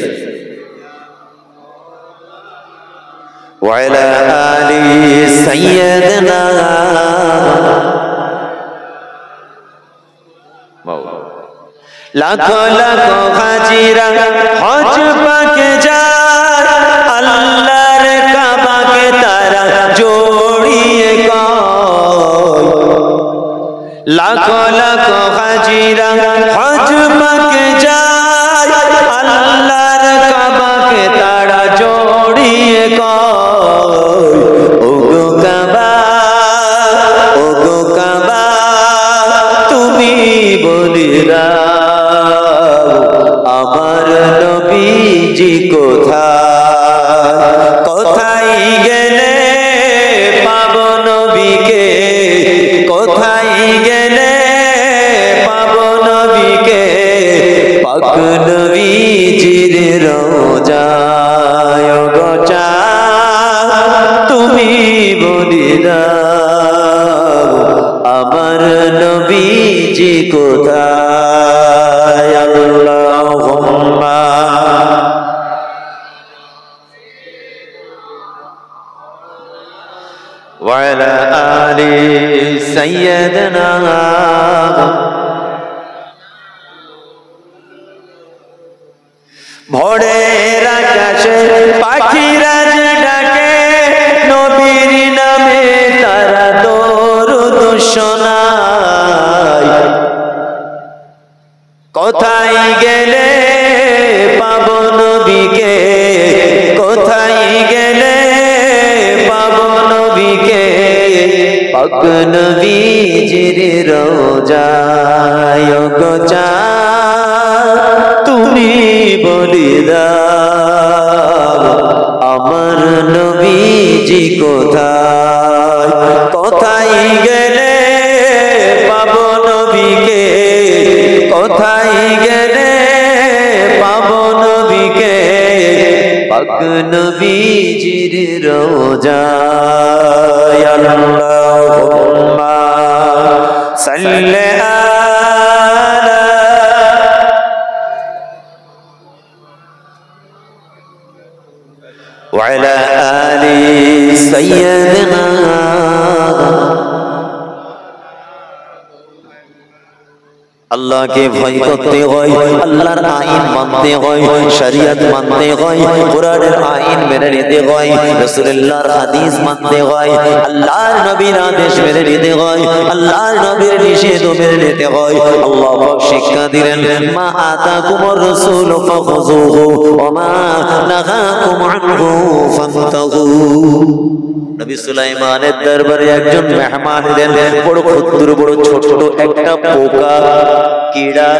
ওয়া আলা আলি সাইয়্যিদনা লাখো লাখো হাজিরা হজ পাকে যায়, আল্লাহর কাবাকে তারা জড়িয়ে কয়। লাখো লাখো হাজিরা হজ পাকে যায়, আল্লাহর কাবাকে তারা জড়িয়ে কয়। ওগো কাবা, ওগো কাবা তুমি বলে দাও আমার নবীজি কোথায়, কোথায় গেলে পাবো নবীকে, কোথায় গেলে পাবো নবীকে, পাক নবীজির রোজায়। ওগো চাঁদ তুমি বলে দাও আমার নবীজি কোথায়। আল্লাহুম্মা ওয়া আলা আলি সাইয়্যিদনা ভোরের আকাশে পাখিরা যে ডাকে, নবীর নামে তারা দরুদ শোনায়। কোথায় গেলে পাবো নবীকে, কোথায় গেলে পাবো নবীকে, পাক নবীজির রোজায়। ওগো চাঁদ তুমি বলে দাও আমার নবীজি কোথায়, কোথায় গেলে পাবো নবীকে, কোথায় গেলে পাবো নবীকে, পাক নবীজির রোজায়। আল্লাহুম্মা সাল্লি আলা ওয়া আলা আলি সাইয়্যিদনা। আল্লাহকে ভয় করতে হয়, আল্লাহর আইন মানতে হয়, শরীয়ত মানতে হয়, কোরআনের আইন মেনে নিতে হয়, রাসূলুল্লাহর হাদিস মানতে হয়, আল্লাহর নবীর আদেশ মেনে নিতে হয়, আল্লাহর নবীর নিষেধ মেনে নিতে হয়। আল্লাহ পাক শিক্ষা দিলেন, মা আতাকুমুর রাসূল ফাখুযুহু ওয়া মা নাহাকুম আনহু ফান্তাহু। নবী সুলাইমানের দরবারে একজন মেহমান এলেন, বড় ক্ষুদ্র বড় ছোট একটা পোকা কীড়া।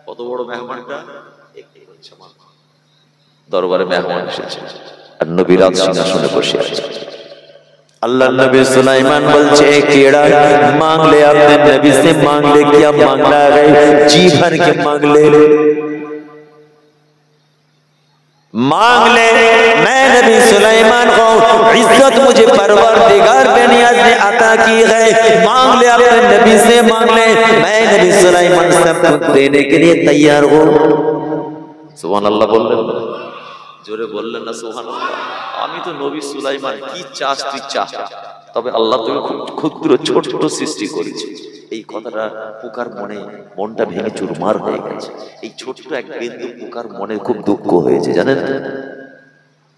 কত বড় মেহমানটা, দরবারে মেহমান এসেছে আর নবী রাজ সিংহাসনে বসে আছে। अल्लाह नबी सुलाइमान बोलছে कीड़ा मांग ले, अपने नबी से मांग ले। क्या मांगना है? जी भर के मांग ले, मांग ले। मैं नबी सुलाइमान को इज्जत मुझे परवरदिगार बेनियाज ने अता की है। मांग ले, अपने नबी से मांग ले। मैं नबी सुलाइमान सब कुछ देने के लिए तैयार हूँ। सुभान अल्लाह बोल रहे, जोरे बोल लेना सुभान अल्लाह। আমি তো নবী সুলাইমান, কি চাস তুই চা, তবে আল্লাহ তোকে খুব ক্ষুদ্র ছোট ছোট সৃষ্টি করেছে। এই কথাটা পোকার মনটা ভেঙে চুরমার হয়ে গেছে। এই ছোট্ট এক বিন্দু পোকার মনে খুব দুঃখ হয়েছে, জানেন,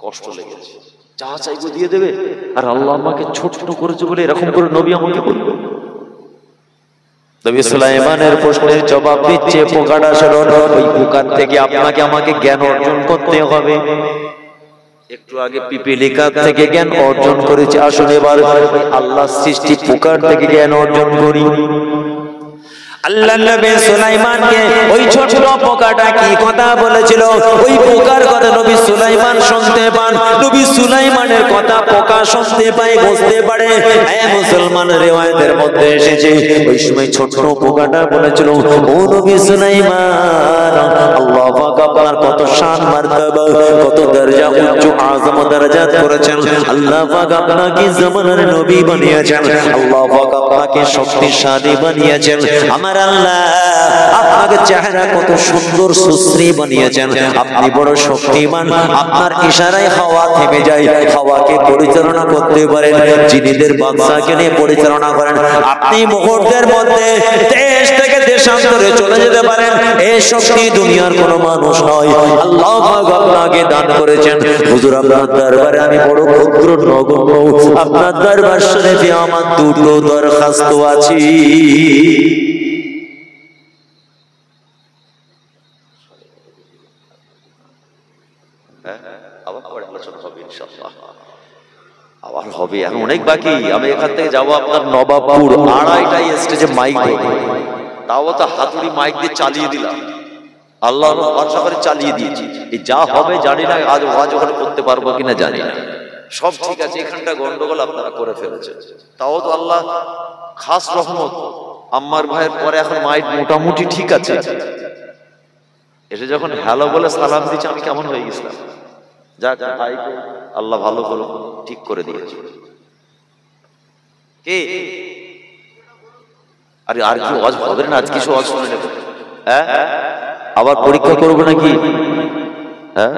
কষ্ট লেগেছে। চা চাইবো দিয়ে দেবে, আর আল্লাহ আমাকে ছোট করেছে বলে এরকম করে নবী আমাকে বলবে। নবী সুলাইমানের প্রশ্নের জবাব দিচ্ছে পোকাটা। শোনো, ওই পোকার থেকে আপনাকে আমাকে জ্ঞান অর্জন করতে হবে। একটু আগে পিপিলিকা থেকে জ্ঞান অর্জন করেছে, আসলে এবার আল্লাহ সৃষ্টি পোকার থেকে জ্ঞান অর্জন করি। আল্লাহ নবী সুলাইমানকে ওই ছোট পোকাটা কি কথা বলেছিল, ওই পোকার কথা নবী সুলাইমান শুনতে পান। নবী সুলাইমানের কথা পোকা শুনতে পায়, বুঝতে পারে। এই মুসলমান রিওয়ায়াতের মধ্যে এসেছে ওই সময় ছোট পোকাটা বলেছিল, ও নবী সুলাইমান, আল্লাহ পাক আপনার কত শান মারতাবা, কত দরজা উচ্চ আযম দরজাত করেছেন। আল্লাহ পাক আপনাকে জামানার নবী বানিয়েছেন, আল্লাহ পাক আপনাকে শক্তিশালী বানিয়েছেন। আমার আল্লাহ আপনাকে চেহারা কত সুন্দর সুশ্রী বানিয়েছেন, আপনি বড় শক্তিমান। আপনার ইশারায় হাওয়া থেমে যায়, হাওয়াকে পরিচালনা করতে পারেন, জিনিদের বাদশাকে নিয়ে পরিচালনা করেন। আপনি মুহূর্তের মধ্যে দেশ থেকে দেশান্তরে চলে যেতে পারেন। এই শক্তি দুনিয়ার কোনো মানুষ নয়, আল্লাহ পাক আপনাকে দান করেছেন। হুজুর আপনার দরবারে আমি বড় ক্ষুদ্র নগণ্য, আপনার দরবার শরীফে আমার দুটো দরখাস্ত আছে। আবার হবে, এখন অনেক বাকি। আমি এখান থেকে যাবো আপনার নবাবপুর, 2:30টায় স্টেজে মাইক দেবো। তাও তো হাতুড়ি মাইক দিয়ে চালিয়ে দিলাম, আল্লাহর ভরসা করে চালিয়ে দিয়েছি। এই যা হবে জানি না, আজ ওয়াজ ওখানে করতে পারবো কিনা জানি না। সব ঠিক আছে, এখানটা গন্ডগোল আপনারা করে ফেলেছেন। তাও তো আল্লাহ খাস রহমত, আম্মার ভাইয়ের পরে এখন মাইক মোটামুটি ঠিক আছে। এসে যখন হ্যালো বলে সালাম দিচ্ছে, আমি কেমন হয়ে গেছিলাম। যাক ভাই, আল্লাহ ভালো করে ঠিক করে দিয়েছে। কে আরে আর কি ওয়াজ হবে না? আজ কিছু ওয়াজ শুনে নেব, হ্যাঁ আবার পরীক্ষা করবো নাকি? হ্যাঁ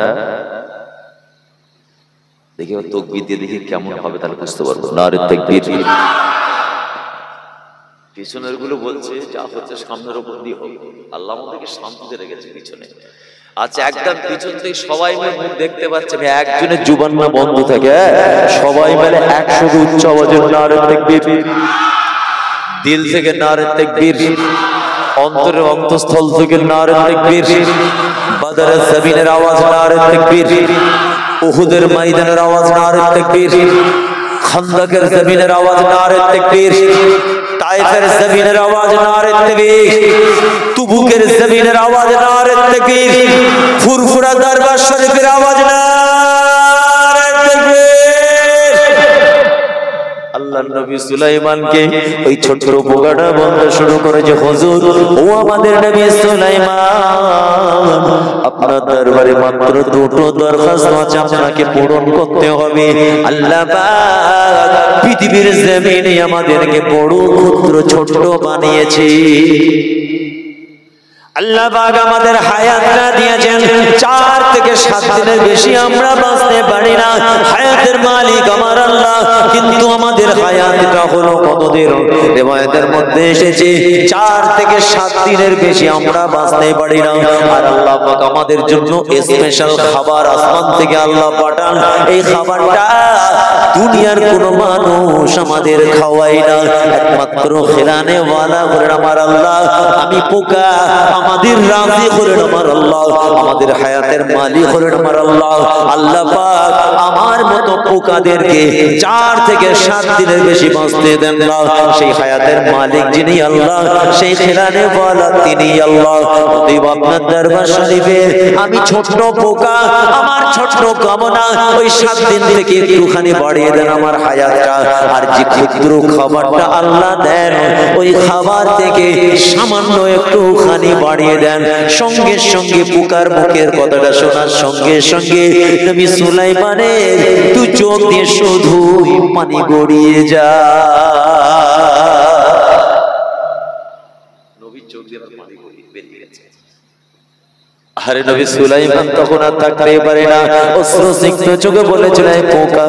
দেখি তাকবীর দিয়ে দেখি কেমন হবে, তাহলে বুঝতে পারবো। নারে তাকবীর। পিছনের গুলো বলছে যা হচ্ছে সামনের উপর দিয়ে হবে। আল্লাহ আমাদেরকে শান্তিতে রেখেছে পিছনে। আচ্ছা, একদম পিছন থেকে সবাই মিলে মুখ দেখতে পাচ্ছে, একজনের জুবান না বন্ধ থাকে, সবাই মিলে একসাথে উচ্চ আওয়াজে নারে তাকবীর। দিল থেকে নারে তাকবীর, অন্তরের অন্তঃস্থল থেকে নারে তাকবীর। বদরের জমিনের আওয়াজ নারে তাকবীর, উহুদের ময়দানের আওয়াজ নারে তাকবীর, খন্দকের জমিনের আওয়াজ নারে তাকবীর, তায়েফের জমিনের আওয়াজ নারে তাকবীর, তুবুকের জমিনের আওয়াজ নারে তাকবীর, ফুরফুরা দরবার শরীফের আওয়াজ নারে তাকবীর। আল্লাহ নবী সুলাইমানকে ওই ছোট পোকাটা বলতে শুরু করেছে, হুজুর ও আমাদের নবী সুলাইমান, আপনার দরবারে মাত্র দুটো দরখাস্ত আছে, আপনাকে পূরণ করতে হবে। আল্লাহ পাক পৃথিবীর জমিনে আমাদেরকে বড় ক্ষুদ্র ছোট বানিয়েছে। আল্লাহ পাক আমাদের হায়াতটা দিয়েছেন, 4 থেকে 7 দিনের বেশি আমরা বাঁচতে পারি না। হায়াতের মালিক আমার আল্লাহ, কিন্তু আমাদের হায়াতটা হলো কতদিন? রিওয়ায়াতের মধ্যে এসেছে 4 থেকে 7 দিনের বেশি আমরা বাঁচতে পারি না। আর আল্লাহ পাক আমাদের জন্য স্পেশাল খাবার আসমান থেকে আল্লাহ পাঠান। এই খাবারটা দুনিয়ার কোনো মানুষ আমাদের খাওয়াই না, একমাত্র খেলানে ওয়ালা করেন আমার আল্লাহ। আমি পোকা, আমাদের রাজি করেন আমার আল্লাহ, আমাদের হায়াতের মালিক করেন আমার আল্লাহ। আল্লাহ পাক আমার মতো পোকাদেরকে 4 থেকে 7 দিনের বেশি বাঁচতে দেন না। সেই হায়াতের মালিক যিনি আল্লাহ, সেই খেলানে ওয়ালা তিনি আল্লাহ। অতএব আপনার দরবার শরীফে আমি ছোট পোকা, আমার ছোট কামনা ওই 7 দিন থেকে একটুখানি বাড়িয়ে দেন আমার হায়াতটা। আর যে ক্ষুদ্র খাবারটা আল্লাহ দেন, ওই খাবার থেকে সামান্য একটুখানি বাড়িয়ে দেন। সঙ্গে সঙ্গে পোকার মুখের কথাটা শোনার সঙ্গে সঙ্গে নবী সুলাইমানের 2 চোখ দিয়ে শুধুই পানি গড়িয়ে যায়। নবীর চোখ দিয়ে পানি গড়িয়ে বেরিয়ে গেছে। আরে নবী সুলাইমান তখন আর থাকতে পারে না, অশ্রুসিক্ত চোখে বলেছিল, পোকা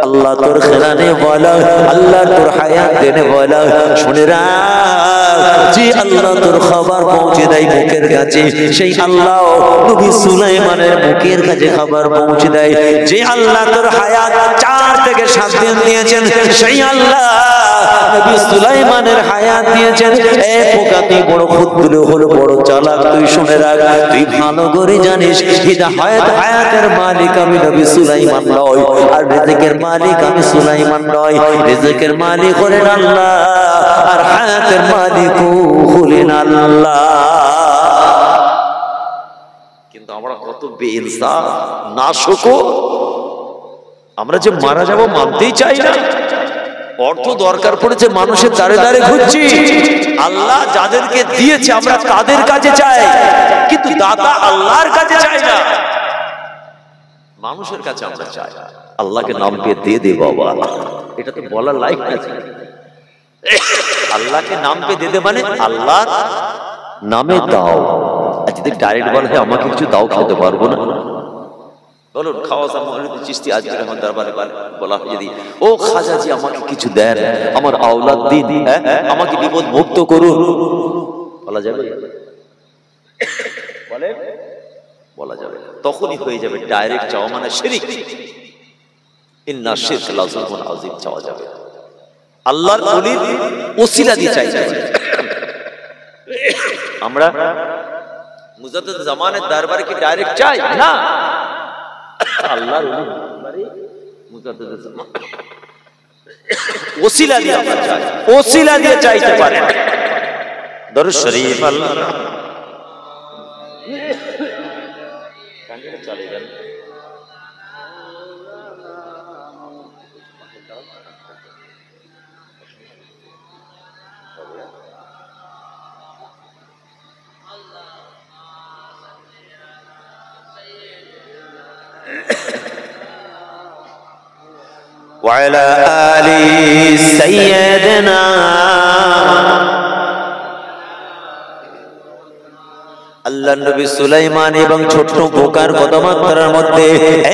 আল্লাহ তোর খেলানে বলা, আল্লাহ তোর হায়াত দেনে বলা, শুনে রাখ, যে আল্লাহ তোর খাবার পৌঁছে দেয় মুখের কাছে, সেই আল্লাহ নবী সুলাইমানের মুখের কাছে খাবার পৌঁছে দেয়। যে আল্লাহ তোর হায়াত 4 থেকে 7 দিন দিয়েছেন, সেই আল্লাহ নবী সুলাইমানের হায়াত দিয়েছেন। এ পোকা তুই বড় ক্ষুদ্র হলো, বড় চালাক, তুই শুনে রাখ, তুই ভালো করে জানিস হায়াতের মালিক আমি নবী সুলাইমান নয়, আর রিজিকের মালিক আমি সুলাইমান নয়। রিজিকের মালিক হলেন আল্লাহ, আর হায়াতের মালিক হলেন আল্লাহ। কিন্তু আমরা কত বেইনসাফ, নাশক, আমরা যে মারা যাব মানতেই চাই না। অর্থ দরকার পড়েছে মানুষের দ্বারে দ্বারে ঘুরছি, আল্লাহ যাদেরকে দিয়েছে আমরা তাদের কাছে চাই, কিন্তু দাতা আল্লাহর কাছে চাই না, মানুষের কাছে আমরা চাই। আল্লাহকে নাম পেয়ে দে দে বাবা, এটা তো বলার লাইক না। আল্লাহকে নাম পেয়ে দে দে মানে আল্লাহ নামে দাও। আর যদি ডাইরেক্ট বলা হয় আমাকে কিছু দাও, খেতে পারবো না, বলুন খাওয়া চিস্তি আজকে আমার দরবারে বলা হয় যদি ও খাজাজি আমাকে কিছু দেন, আমার আওলাদ দিন, আমাকে বিপদ মুক্ত করুন, বলা যাবে? বলে বলা যাবে, তখনই হয়ে যাবে ডাইরেক্ট চাওয়া মানে শিরক। ইন্না শিরক লাযুলমুন আযীম চাওয়া যাবে, আল্লাহর ওলির ওসিলা দিয়ে চাইতে হবে। আমরা মুজাদ্দিদ জামানের দরবারে কি ডাইরেক্ট চাই না, আল্লাহর ওলি মুজাদ্দিদ জামান ওসিলা দিয়ে আমরা চাই, ওসিলা দিয়ে চাইতে পারে। দরুদ শরীফ আল্লাহ চলে যান। وعلى آل سيدنا আল্লাহ নবী সুলাইমান এবং ছোট্ট পোকার কথাবার্তার মধ্যে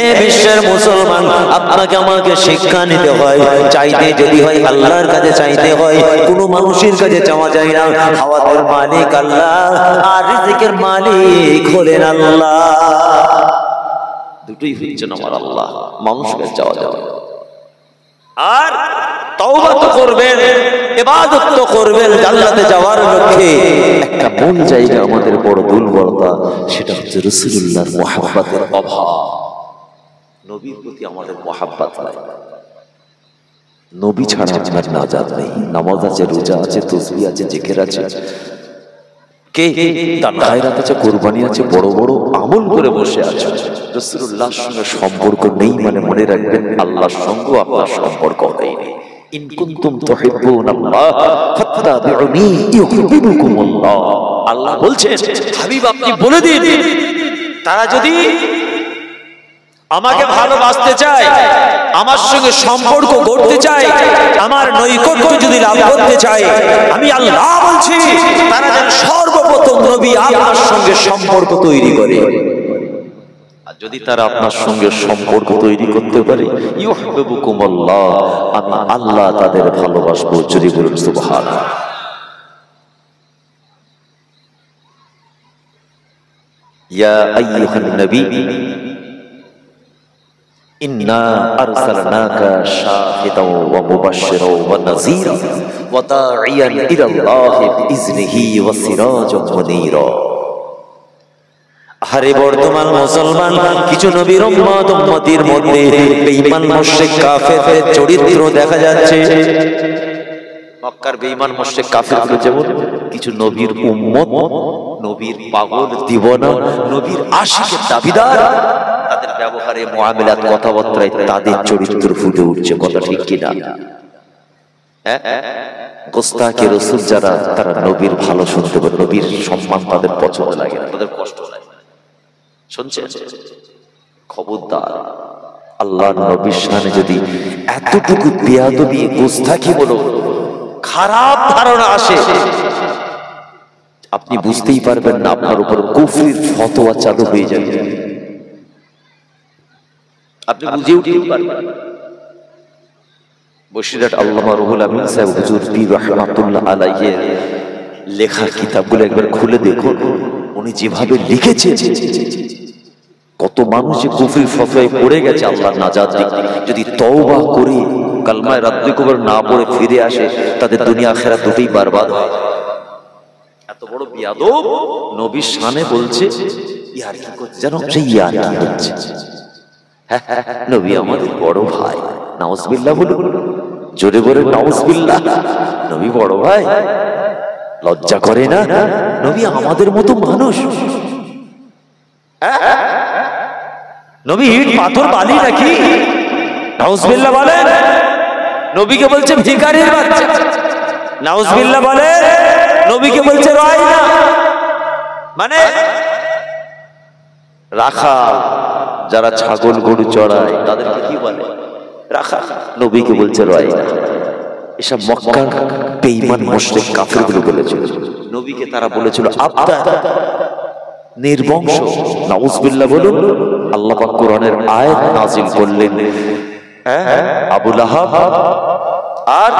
এ বিশ্বের মুসলমান আপনাকে আমাকে শিক্ষা নিতে হয়। চাইতে যদি হয় আল্লাহর কাছে চাইতে হয়, কোনো মানুষের কাছে চাওয়া যায় না। হাওয়াতের মালিক আল্লাহ, আর রিজিকের মালিক হলেন আল্লাহ। দুটোই হচ্ছেন আমার আল্লাহ, মানুষকে চাওয়া যাবে। আর তওবা তো করবেন, ইবাদত তো করবেন জান্নাতে যাওয়ার লক্ষ্যে। একটা মূল জায়গা আমাদের বড় দুর্বলতা, সেটা হচ্ছে রাসূলুল্লাহর মুহাব্বতের অভাব। নবীর প্রতি আমাদের মুহাব্বত নাই। নবী ছাড়া আপনার নাজাত নেই। নামাজ আছে, রোজা আছে, তাসবিহ আছে, জিকির আছে, কে তার খায়রাত আছে, কুরবানি আছে, বড় বড় আমল করে বসে আছে। রাসূলুল্লাহর সঙ্গে সম্পর্ক নেই মানে মনে রাখবেন আল্লাহর সঙ্গে আপনার সম্পর্ক নেই। ইন কুনতুম তুহিব্বুনাল্লাহ ফাত্তাবিউনি ইউহিব্বুকুমুল্লাহ। আল্লাহ বলছেন হাবিব আপনি বলে দিন, তারা যদি আমাকে ভালোবাসতে চায়, আমার সঙ্গে সম্পর্ক গড়তে চায়, আমার নৈকট্য যদি লাভ করতে চায়, আমি আল্লাহ বলছি তারা যেন সর্বপ্রথম নবী আপনার সঙ্গে সম্পর্ক তৈরি করে। আর যদি তারা আপনার সঙ্গে সম্পর্ক তৈরি করতে পারে, ইউহিব্বুকুমুল্লাহ, আমি আল্লাহ তাদের ভালোবাসবো। যদি বলুন সুবহানাল্লাহ। ইয়া আইয়ুহান নবী ইন্না আরসালনাকা শাহিদাও ওয়া মুবাশশিরাও ওয়া নাযীরা ওয়া দাঈয়ান ইলাল্লাহি বিইজনিহি ওয়া সিরাজাম মুনীরা। আরে বর্তমান মুসলমান কিছু নবীর উম্মতির মধ্যে বেঈমান মুশরিক কাফেরদের চরিত্র দেখা যাচ্ছে। মক্কার বেঈমান মুশরিক কাফেরগুলো যেমন কিছু নবীর উম্মত, নবীর পাগল দিওয়ানা, নবীর আশিকের দাবিদার, তাদের ব্যবহারে মুআমালাত কথাবার্তায় তাদের চরিত্র ফুটে উঠছে। কথা ঠিক কিনা? গোস্তাকে রাসূল যারা, তারা নবীর ভালো শুনতে পারে, নবীর সম্মান তাদের পছন্দ লাগে না, তাদের কষ্ট লাগে। শুনছেন? খবরদার, আল্লাহর নবীর শানে যদি এতটুকু বেয়াদবি, গোস্তাকি বলো, খারাপ ধারণা আসে, আপনি বুঝতেই পারবেন না, আপনার উপর কুফরির ফতোয়া চালু হয়ে যাবে। আপনি বুঝে উঠতে পারবেন। বসিরহাট আল্লামা রুহুল আমিন সাহেব হুজুর পীর রাহমাতুল্লাহ আলাইহি লেখা কিতাবগুলো একবার খুলে দেখুন, উনি যেভাবে লিখেছেন, কত মানুষ কুফরির ফতোয়ায় পড়ে গেছে। আল্লাহ নাজাত দিক, যদি তওবা করে কালমায়ে রাদ্দে কুবর না পড়ে ফিরে আসে, তাদের দুনিয়া আখিরাত দুটোই বরবাদ হয়। এত বড় বিয়াদব নবীর শানে বলছে ইয়ার কি করছে জানো, সেই ইয়ার কি হচ্ছে। নবী আমাদের বড় ভাই, নাউজুবিল্লাহ বলুন, জোরে বলে নাউজুবিল্লাহ। নবী বড় ভাই, লজ্জা করে না? নবী আমাদের মতো মানুষ, নবী ইট পাথর বালি নাকি? নাউজুবিল্লাহ বলেন। নবীকে বলছে ভিখারির বাচ্চা, নাউজুবিল্লাহ বলেন। নবীকে বলছে রাইনা, মানে রাখাল, যারা ছাগল গরু চড়ায় তাদেরকে কি বলে? রাখাল। নবীকে বলছে রাইনা। এসব মক্কার বেঈমান মুশরিক কাফিরগুলো বলেছিল, নবীকে তারা বলেছিল আব্দা, নির্বংশ। নাউজুবিল্লাহ বলুন। আল্লাহ পাক কোরআনের আয়াত নাযিল করলেন, আবু লাহাব আর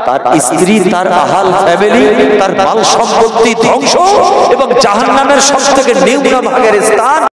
তার স্ত্রী, তার আহাল ফ্যামিলি, তার মাল সম্পত্তি ধ্বংস এবং জাহান্নামের সবথেকে নিম্ন ভাগের স্থান